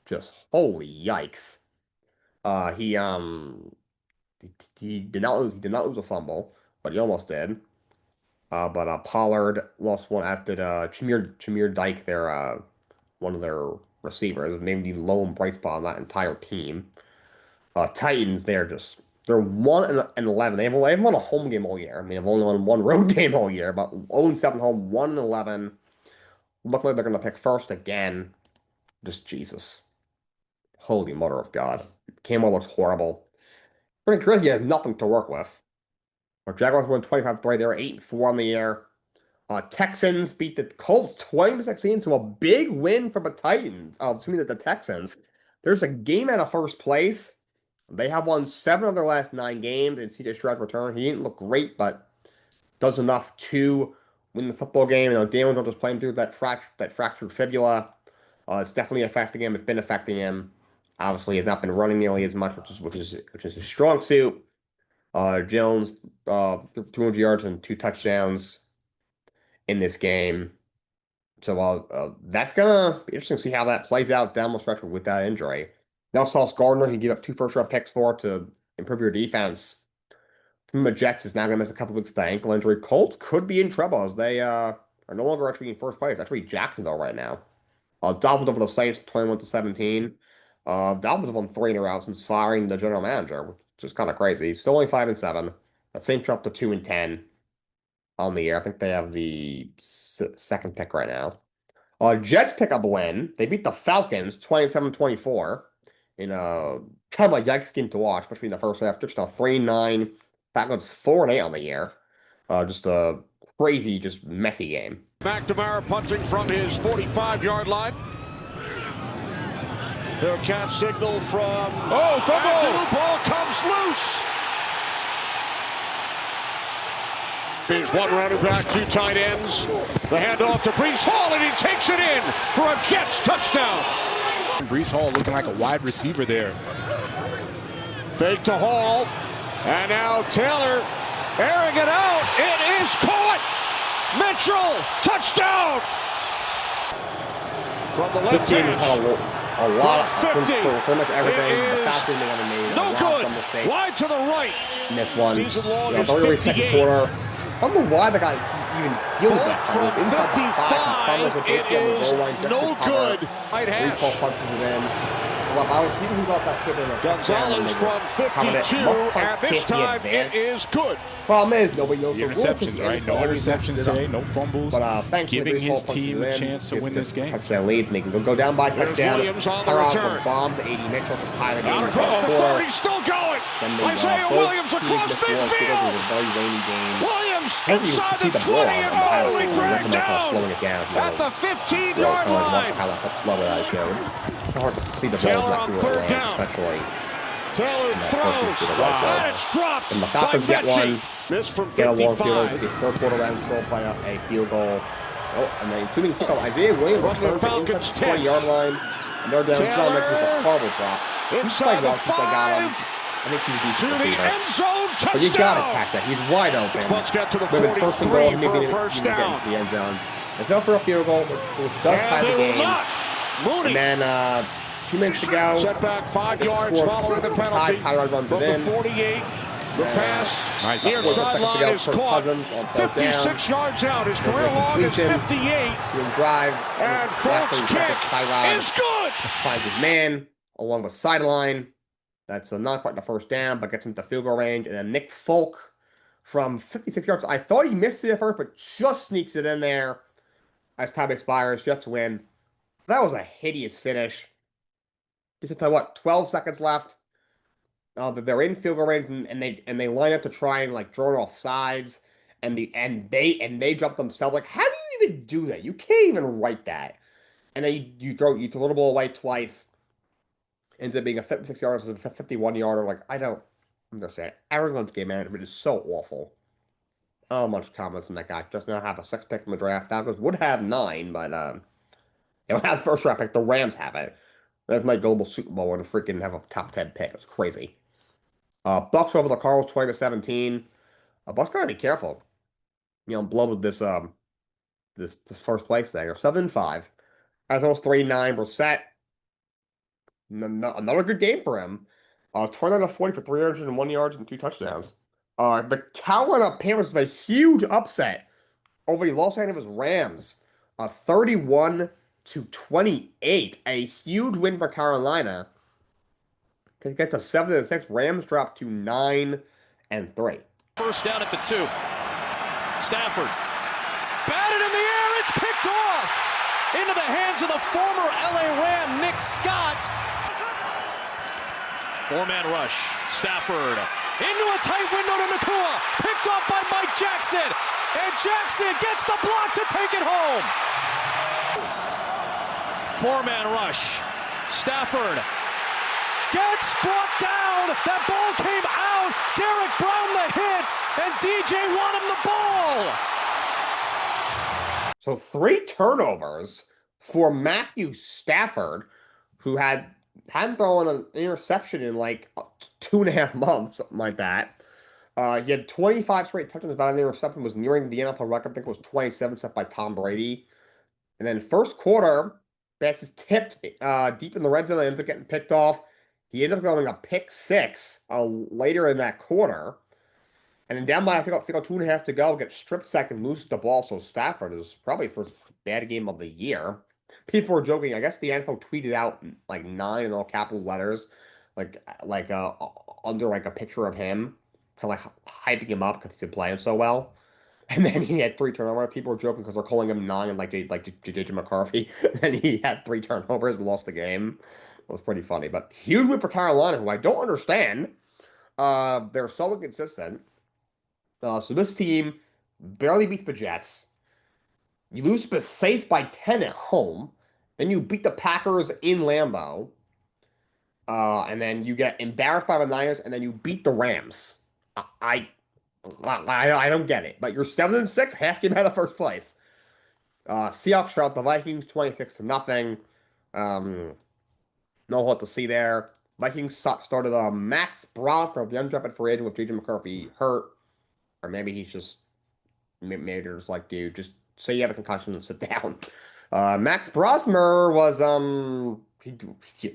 Just holy yikes. He did not lose a fumble, but he almost did. But Pollard lost one after Chimere Dyke, their one of their receivers, maybe the lone bright spot on that entire team. Titans, they're 1-11. They haven't won a home game all year. I mean, they've only won 1 road game all year, but 0-7 home, 1-11. Look like they're going to pick first again. Just Jesus. Holy mother of God. Camo looks horrible. Frank Grizzly has nothing to work with. Our Jaguars won 25-3. They were 8-4 on the year. Texans beat the Colts 20-16, so a big win for the Titans. The Texans. There's a game out of first place. They have won 7 of their last 9 games, and CJ Stroud's return. He didn't look great, but does enough to win the football game. You know, Daniel Jones is playing through that fractured fibula. It's definitely affecting him. It's been affecting him. Obviously, he's not been running nearly as much, which is his strong suit. Jones, 200 yards and 2 touchdowns in this game. So that's gonna be interesting to see how that plays out down the stretch with that injury. Now Sauce Gardner, he gave up 2 first-round picks to improve your defense. From the Jets is now going to miss a couple weeks with the ankle injury. Colts could be in trouble as they are no longer actually in first place. That's actually Jacksonville right now. Dolphins over the Saints, 21-17. Dolphins have won 3 in a row since firing the general manager, which is kind of crazy. Still only 5-7. The Saints dropped to 2-10 on the year. I think they have the 2nd pick right now. Jets pick up a win. They beat the Falcons 27-24 in a kind of a yikes game to watch between the first half. Just a 3-9. Falcons 4-8 on the year. Just a crazy, just messy game. McNamara punting from his 45-yard line. Fair catch signal from fumble. Ball comes loose. Here's 1 running back, 2 tight ends. The handoff to Breece Hall, and he takes it in for a Jets touchdown. Breece Hall looking like a wide receiver there. Fake to Hall, and now Taylor airing it out. It is caught. Mitchell, touchdown. From the left This game has had a lot of 50. for pretty much everything. It The is fastest they ever made. no good. Wide to the right. Missed one. Decent long is Early 58. second quarter. I don't know why the guy even fielded that. From 55, it is no good. Right hash. Breece Hall punches it in. People who thought that should have been a Gonzalez from 52, and this time it is good. Problem is, nobody knows The interceptions, right? No interceptions today, no fumbles. But giving his team a chance to win this game. Touchdown lead, and they can go down by touchdown. Williams on the return. Bomb to 80 Mitchell to tie the game. Out across the 30, still going. Isaiah Williams across midfield. Williams inside the 20, and only dragged down at the 15-yard line. How that slow it is, It's hard to see the ball Taylor on 3rd down. Especially Taylor throws, and it's dropped and the by Falcons get one. Missed from Get a long 55. field goal. Third quarter rounds goal by a field goal. Oh, and then assuming kickoff, Isaiah Williams From the Falcons' 10. 20-yard line. And they're down. John Mixon with a horrible drop. Inside the 5. I think he's a decent To the receiver. end zone, touchdown. But you gotta catch that. He's wide open. Let's get to the With 43 first and goal, for maybe a first get down. into the end zone. It's up for a field goal, which does tie the game. Mooney. And then 2 minutes to go. Set back 5 yards following the penalty. Tyrod runs From it in. the 48. The pass Nice. near sideline is caught. On 56 yards out. His career long is 58. Drive. And Folk's kick is good. Finds his man along the sideline. That's not quite the first down, but gets him to field goal range. And then Nick Folk from 56 yards. I thought he missed it at first, but just sneaks it in there as time expires. Jets win. That was a hideous finish. Just to tell you what, 12 seconds left. They're in field goal range, and they line up to try and like draw off sides, and they jump themselves. Like, how do you even do that? You can't even write that. And then you throw the ball away twice. Ends up being a 56 yards and a 51 yarder. Like, I don't understand. Everyone's game management is so awful. I don't have much comments on that guy. Just now have a 6th pick in the draft. Falcons would have 9, but they don't have the first round pick. The Rams have it. That's my global Super Bowl and freaking have a top 10 pick. It's crazy. Bucks over the Cardinals 20-17. Bucks gotta be careful. Blow with this this first place thing. Or 7-5. Cardinals 3-9 were set. Another good game for him. 29-40 for 301 yards and 2 touchdowns. The Carolina Panthers with a huge upset over the Los Angeles Rams. 31-28. A huge win for Carolina. Can get to 7-6. Rams drop to 9-3. First down at the 2. Stafford. Batted in the air. It's picked off. Into the hands of the former LA Ram, Nick Scott. 4-man rush. Stafford. Into a tight window to Nakua. Picked off by Mike Jackson. And Jackson gets the block to take it home. 4-man rush. Stafford gets brought down. That ball came out. Derek Brown the hit. And DJ won him the ball. So 3 turnovers for Matthew Stafford, who hadn't thrown an interception in like 2.5 months, something like that. He had 25 straight touchdowns without an interception, was nearing the NFL record. I think it was 27 set by Tom Brady. And then first quarter, pass is tipped deep in the red zone and ends up getting picked off. He ended up going a pick 6 later in that quarter. And then down by, I think, 2.5 to go, gets strip sacked and loses the ball. So Stafford is probably first bad game of the year. People were joking. I guess the NFL tweeted out like 9 in all capital letters, like under like a picture of him, kind of like hyping him up because he's been playing so well. And then he had 3 turnovers. People were joking because they're calling him 9 and like JJ McCarthy. And he had 3 turnovers and lost the game. It was pretty funny. But huge win for Carolina, who I don't understand. They're so inconsistent. So this team barely beats the Jets. You lose to safe by 10 at home. Then you beat the Packers in Lambeau. And then you get embarrassed by the Niners, and then you beat the Rams. I don't get it. But you're 7-6, half game out of first place. Seahawks shut the Vikings 26-0. No what to see there. Vikings started Max Brosper, the undrafted free agent, with JJ McCarthy hurt. Or maybe he's just, maybe they're just like, dude, just say you have a concussion and sit down. Max Brosmer was,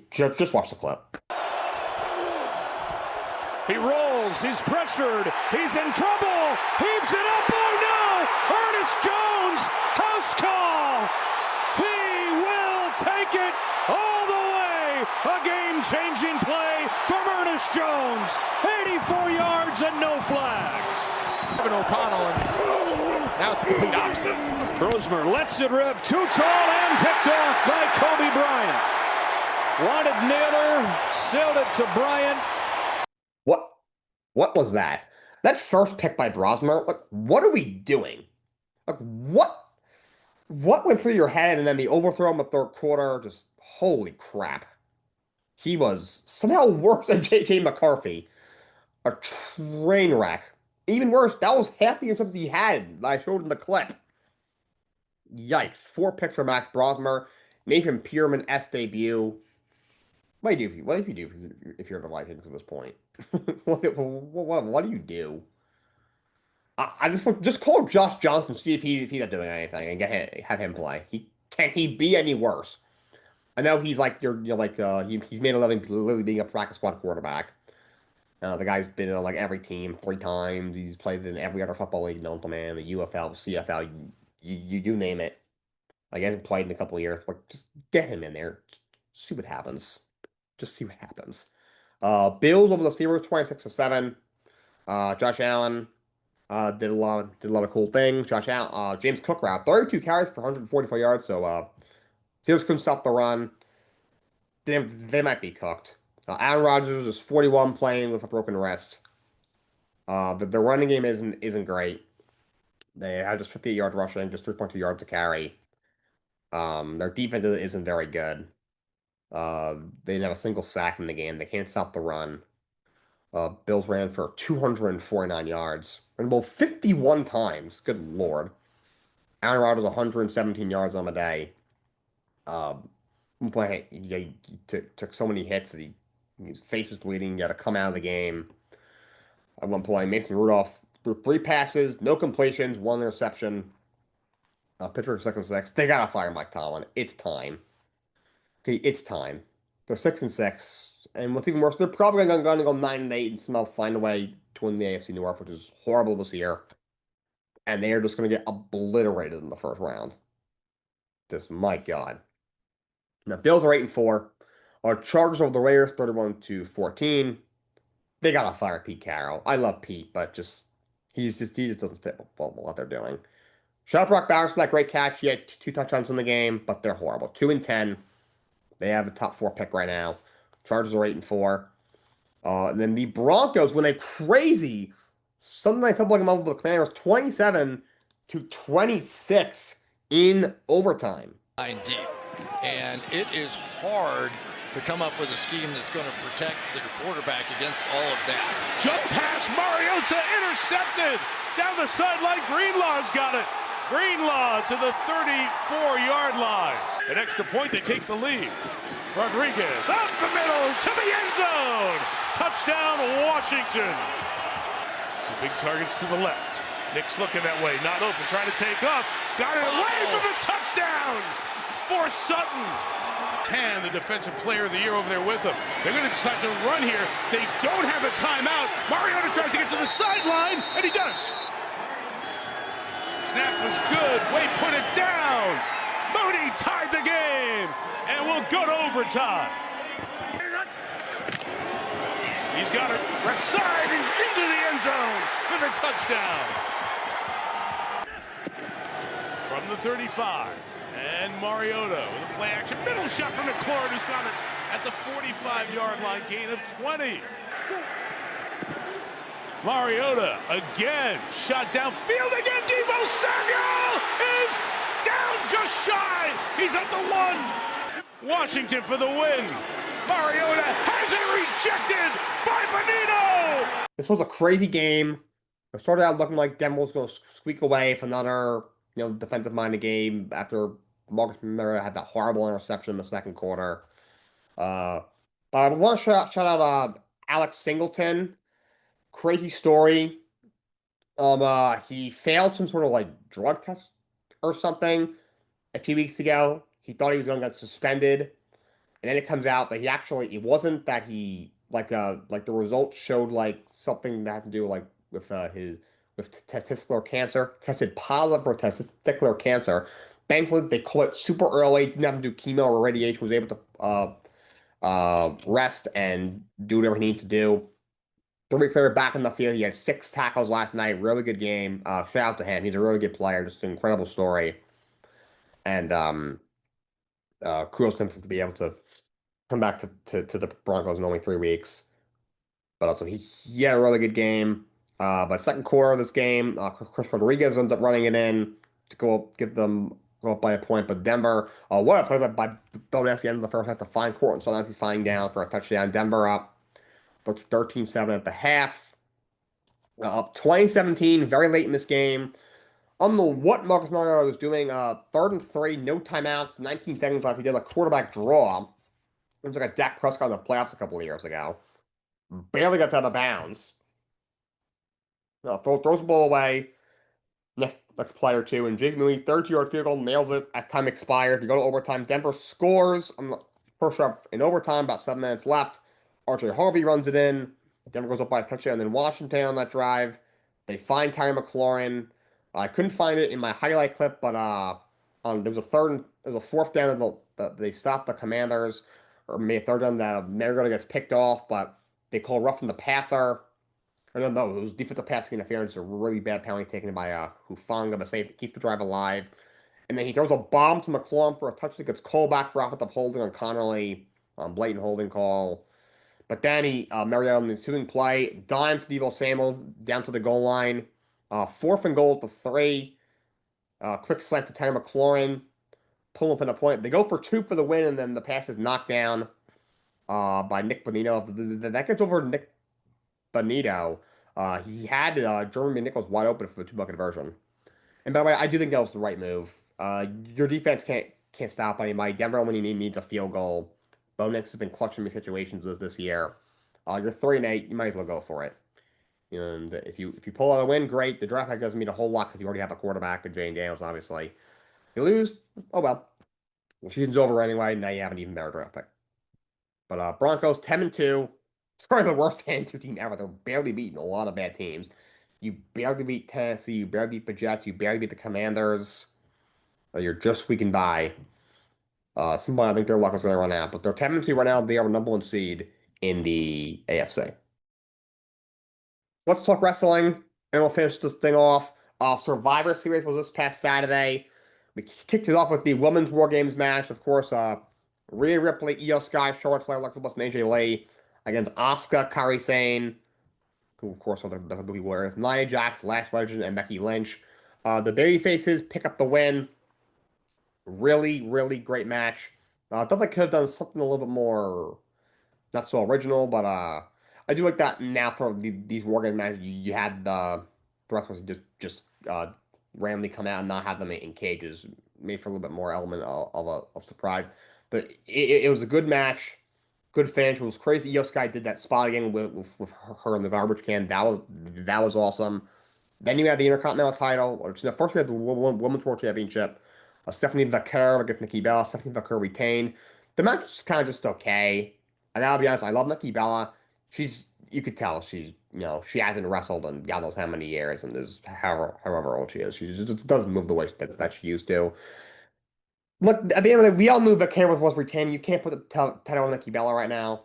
just watch the clip. He rolls, he's pressured, he's in trouble, heaves it up, oh no! Ernest Jones, house call! He will take it all the way! A game-changing play from Ernest Jones. 84 yards and no flags. O'Connell, and now it's the complete opposite. Brosmer lets it rip, too tall and picked off by Kobe Bryant. Wanted Naylor, sailed it to Bryant. What was that? That first pick by Brosmer, like, what are we doing? Like, what went through your head? And then the overthrow in the third quarter, just holy crap. He was somehow worse than J.J. McCarthy. A train wreck. Even worse, that was half the interceptions he had that I showed in the clip. Yikes. 4 picks for Max Brosmer. Nathan Pearman, S debut. What do you do if you're the Vikings at this point? What do you do? I just call Josh Johnson, see if he's not doing anything, and have him play. Can he be any worse? I know he's like he's made a living literally being a practice squad quarterback. The guy's been on like every team 3 times. He's played in every other football league known to man, the UFL, CFL, you name it. Like, he hasn't played in a couple of years. Like, just get him in there. See what happens. Just see what happens. Bills over the Steelers, 26-7. Josh Allen did a lot of cool things. Josh Allen, James Cook route, 32 carries for 144 yards. So Steelers couldn't stop the run. They might be cooked. Aaron Rodgers is 41 playing with a broken wrist. The running game isn't great. They have just 58 yards rushing, just 3.2 yards to carry. Their defense isn't very good. They didn't have a single sack in the game. They can't stop the run. Bills ran for 249 yards. Ran the ball 51 times. Good lord. Aaron Rodgers 117 yards on the day. He took so many hits that his face was bleeding. He had to come out of the game. At one point, Mason Rudolph threw 3 passes, no completions, 1 interception. Pittsburgh 6-6. They gotta fire Mike Tomlin. It's time. Okay, it's time. They're 6-6, and what's even worse, they're probably going to go 9-8 and somehow find a way to win the AFC North, which is horrible this year. And they are just going to get obliterated in the first round. My God. Now, Bills are 8-4. Our Chargers over the Raiders, 31-14. They gotta fire Pete Carroll. I love Pete, but he just doesn't fit what they're doing. Shout out Brock Bowers for that great catch. He had 2 touchdowns in the game, but they're horrible. 2-10. They have a top 4 pick right now. Chargers are 8-4. And then the Broncos win a crazy Sunday Night Football game over the Commanders, 27-26 in overtime. Deep, and it is hard to come up with a scheme that's going to protect the quarterback against all of that. Jump pass, Mariota intercepted down the sideline. Greenlaw's got it. Greenlaw to the 34-yard line. An extra point, they take the lead. Rodriguez up the middle to the end zone. Touchdown, Washington. 2 big targets to the left. Nick's looking that way, not open, trying to take off. Got it away for the touchdown for Sutton. Tan, the defensive player of the year over there with him. They're going to decide to run here. They don't have a timeout. Mariota tries to get to the sideline, and he does. Snap was good. Way put it down. Mooney tied the game, and we'll go to overtime. He's got it left side and into the end zone for the touchdown. From the 35, and Mariota with a play action middle shot from McLaurin, who's got it at the 45-yard line, gain of 20. Mariota again, shot downfield again. Deebo Samuel is down just shy. He's at the 1. Washington for the win. Mariota has it rejected by Benito. This was a crazy game. It started out looking like Denver was going to squeak away for another, defensive-minded game after Marcus Mariota had that horrible interception in the second quarter. But I want to shout out Alex Singleton. Crazy story. He failed some sort of drug test or something a few weeks ago. He thought he was going to get suspended, and then it comes out that it wasn't that he the results showed something that had to do with testicular cancer. Tested positive for testicular cancer. Thankfully, they caught it super early. Didn't have to do chemo or radiation. Was able to rest and do whatever he needed to do. 3 weeks later, back in the field. He had 6 tackles last night. Really good game. Shout out to him. He's a really good player. Just an incredible story. And kudos to him to be able to come back to the Broncos in only 3 weeks. But also, he had a really good game. But second quarter of this game, Chris Rodriguez ends up running it in to go give them go up by a point, but Denver, what a play by Bowman at the end of the first half to find Court, and so now he's flying down for a touchdown. Denver up 13-7 at the half. Up 20-17, very late in this game. I don't know what Marcus Mariota was doing. 3rd and 3, no timeouts, 19 seconds left. He did a quarterback draw. It was like a Dak Prescott in the playoffs a couple of years ago. Barely got out of bounds. Throws the ball away. Next play or two, and Jake Moody, 30-yard field goal, nails it as time expired. We go to overtime. Denver scores on the first drive in overtime, about 7 minutes left. RJ Harvey runs it in. Denver goes up by a touchdown. And then Washington on that drive, they find Terry McLaurin. I couldn't find it in my highlight clip, but there was a 4th down that they stopped the Commanders, or maybe a 3rd down that Mariota gets picked off, but they call roughing the passer. Or no, it was defensive passing interference, a really bad penalty taken by Hufanga, but safety keeps the drive alive. And then he throws a bomb to McClung for a touchdown, gets called back for offensive holding on Connolly, blatant holding call. But then Mariota in the ensuing play, dime to Deebo Samuel down to the goal line. 4th and goal to 3. Quick slant to Terry McLaurin, pull up in a point. They go for 2 for the win, and then the pass is knocked down by Nick Bonito. That gets over Nick Bonito. He had Jeremy Nichols wide open for the 2-bucket conversion. And by the way, I do think that was the right move. Your defense can't stop anybody. Denver only needs a field goal. Bo Nix has been clutching me situations this year. You're 3-8. You might as well go for it. And if you pull out a win, great. The draft pick doesn't mean a whole lot because you already have a quarterback and Jane Daniels, obviously. You lose, oh well. The season's over anyway. Now you have an even better draft pick. But Broncos 10-2. It's probably the worst 10-2 team ever. They're barely beating a lot of bad teams. You barely beat Tennessee. You barely beat the Jets. You barely beat the Commanders. You're just squeaking by. Somebody, I think their luck is going to run out. But they're 10-2 right now. They are the number 1 seed in the AFC. Let's talk wrestling, and we'll finish this thing off. Survivor Series was this past Saturday. We kicked it off with the Women's WarGames match. Of course, Rhea Ripley, Io Sky, Charlotte Flair, Alexa Bliss, and AJ Lee against Asuka, Kairi Sane, who of course are the WWE Warriors, Nia Jax, Lash Legend, and Becky Lynch. The babyfaces pick up the win. Really, really great match. I thought they could have done something a little bit more, not so original, but I do like that now for these WarGames matches. You had the wrestlers just randomly come out and not have them in cages, made for a little bit more element of surprise. But it was a good match. Good finish. It was crazy. Io Sky did that spot again with her in the garbage can. That was awesome. Then you had the Intercontinental title. First we had the Women's World Championship. Stephanie Vaquer against Nikki Bella. Stephanie Vaquer retained. The match was kind of just okay. I gotta be honest, I love Nikki Bella. You could tell she hasn't wrestled in God knows how many years, and is however old she is. She just doesn't move the way that she used to. Look, at the end of the day, we all knew Vaquer was retained. You can't put the title on Nikki Bella right now.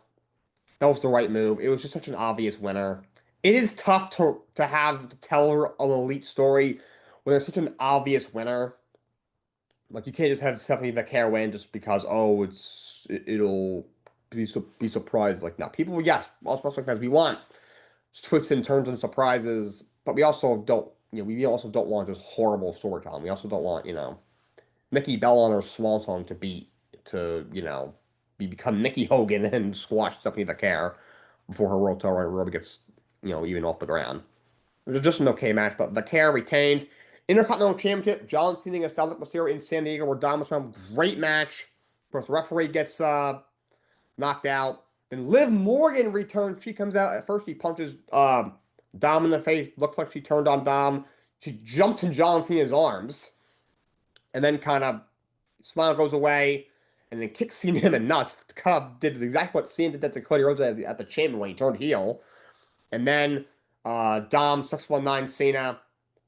That was the right move. It was just such an obvious winner. It is tough to tell an elite story when there's such an obvious winner. Like, you can't just have Stephanie Vaquer win just because it'll be surprised. Like, now people, yes, all wrestling fans, we want twists and turns and surprises, but we also don't want just horrible storytelling. We also don't want Nikki Bella on her swan song become Nikki Hogan and squash Stephanie Vaquer before her world title run gets even off the ground. It was just an okay match, but Vaquer retains. Intercontinental Championship, John Cena against Dominic Mysterio in San Diego, where Dom was from. Great match. Of course, the referee gets knocked out. Then Liv Morgan returns. She comes out. At first, she punches Dom in the face. Looks like she turned on Dom. She jumps in John Cena's arms. And then kind of smile goes away. And then kicks Cena in the nuts. Kind of did exactly what Cena did to Cody Rhodes at the Chamber when he turned heel. And then Dom 619 Cena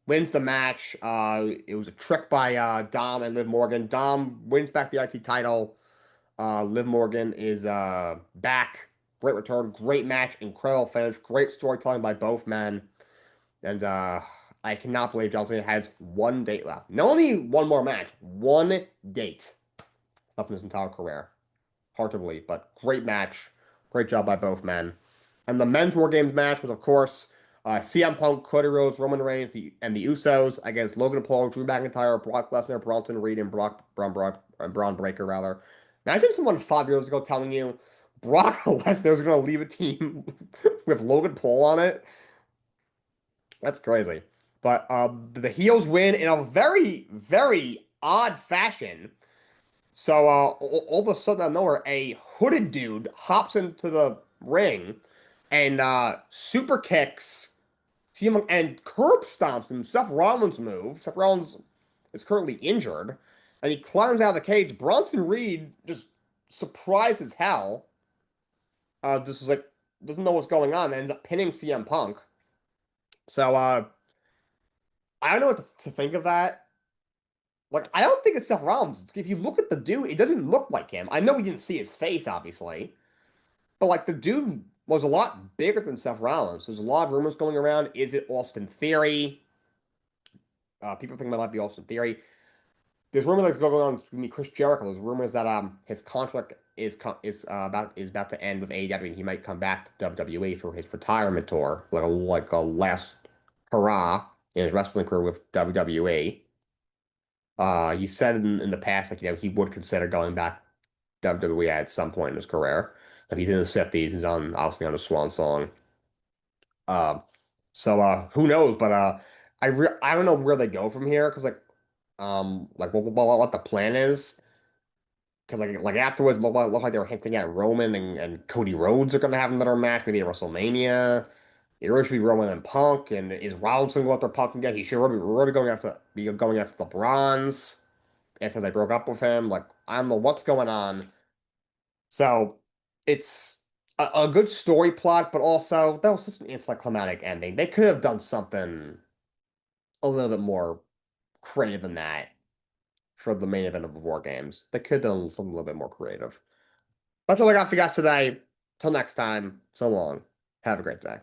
wins the match. It was a trick by Dom and Liv Morgan. Dom wins back the IC title. Liv Morgan is back. Great return. Great match. Incredible finish. Great storytelling by both men. And I cannot believe John Cena has one date left. Not only one more match, one date left in his entire career. Hard to believe, but great match. Great job by both men. And the men's WarGames match was, of course, CM Punk, Cody Rhodes, Roman Reigns, and the Usos against Logan Paul, Drew McIntyre, Brock Lesnar, Bronson Reed, and Braun Breaker, rather. Imagine someone 5 years ago telling you Brock Lesnar was going to leave a team with Logan Paul on it. That's crazy. But the heels win in a very, very odd fashion. So all of a sudden, out of nowhere, a hooded dude hops into the ring and super kicks CM and curb stomps him. Seth Rollins move. Seth Rollins is currently injured, and he climbs out of the cage. Bronson Reed just surprised as hell. Just was like doesn't know what's going on. And ends up pinning CM Punk. So I don't know what to think of that. Like, I don't think it's Seth Rollins. If you look at the dude, it doesn't look like him. I know we didn't see his face, obviously. But, like, the dude was a lot bigger than Seth Rollins. There's a lot of rumors going around. Is it Austin Theory? People think it might be Austin Theory. There's rumors that's going on with Chris Jericho. There's rumors that his contract is about to end with AEW, and he might come back to WWE for his retirement tour, like a last hurrah in his wrestling career with WWE. He said in the past, like, he would consider going back to WWE at some point in his career. If he's in his 50s, he's obviously on a swan song. So who knows? But I don't know where they go from here because what the plan is. Because like afterwards, look like they were hinting at Roman and Cody Rhodes are going to have another match, maybe at WrestleMania. It really should be Roman and Punk, and is Rollins going to go after Punk again? He should really be going after the Bronze after they broke up with him. Like, I don't know what's going on. So it's a good story plot, but also that was such an anticlimactic ending. They could have done something a little bit more creative than that for the main event of the WarGames. They could have done something a little bit more creative. That's all I got for you guys today. Till next time, so long. Have a great day.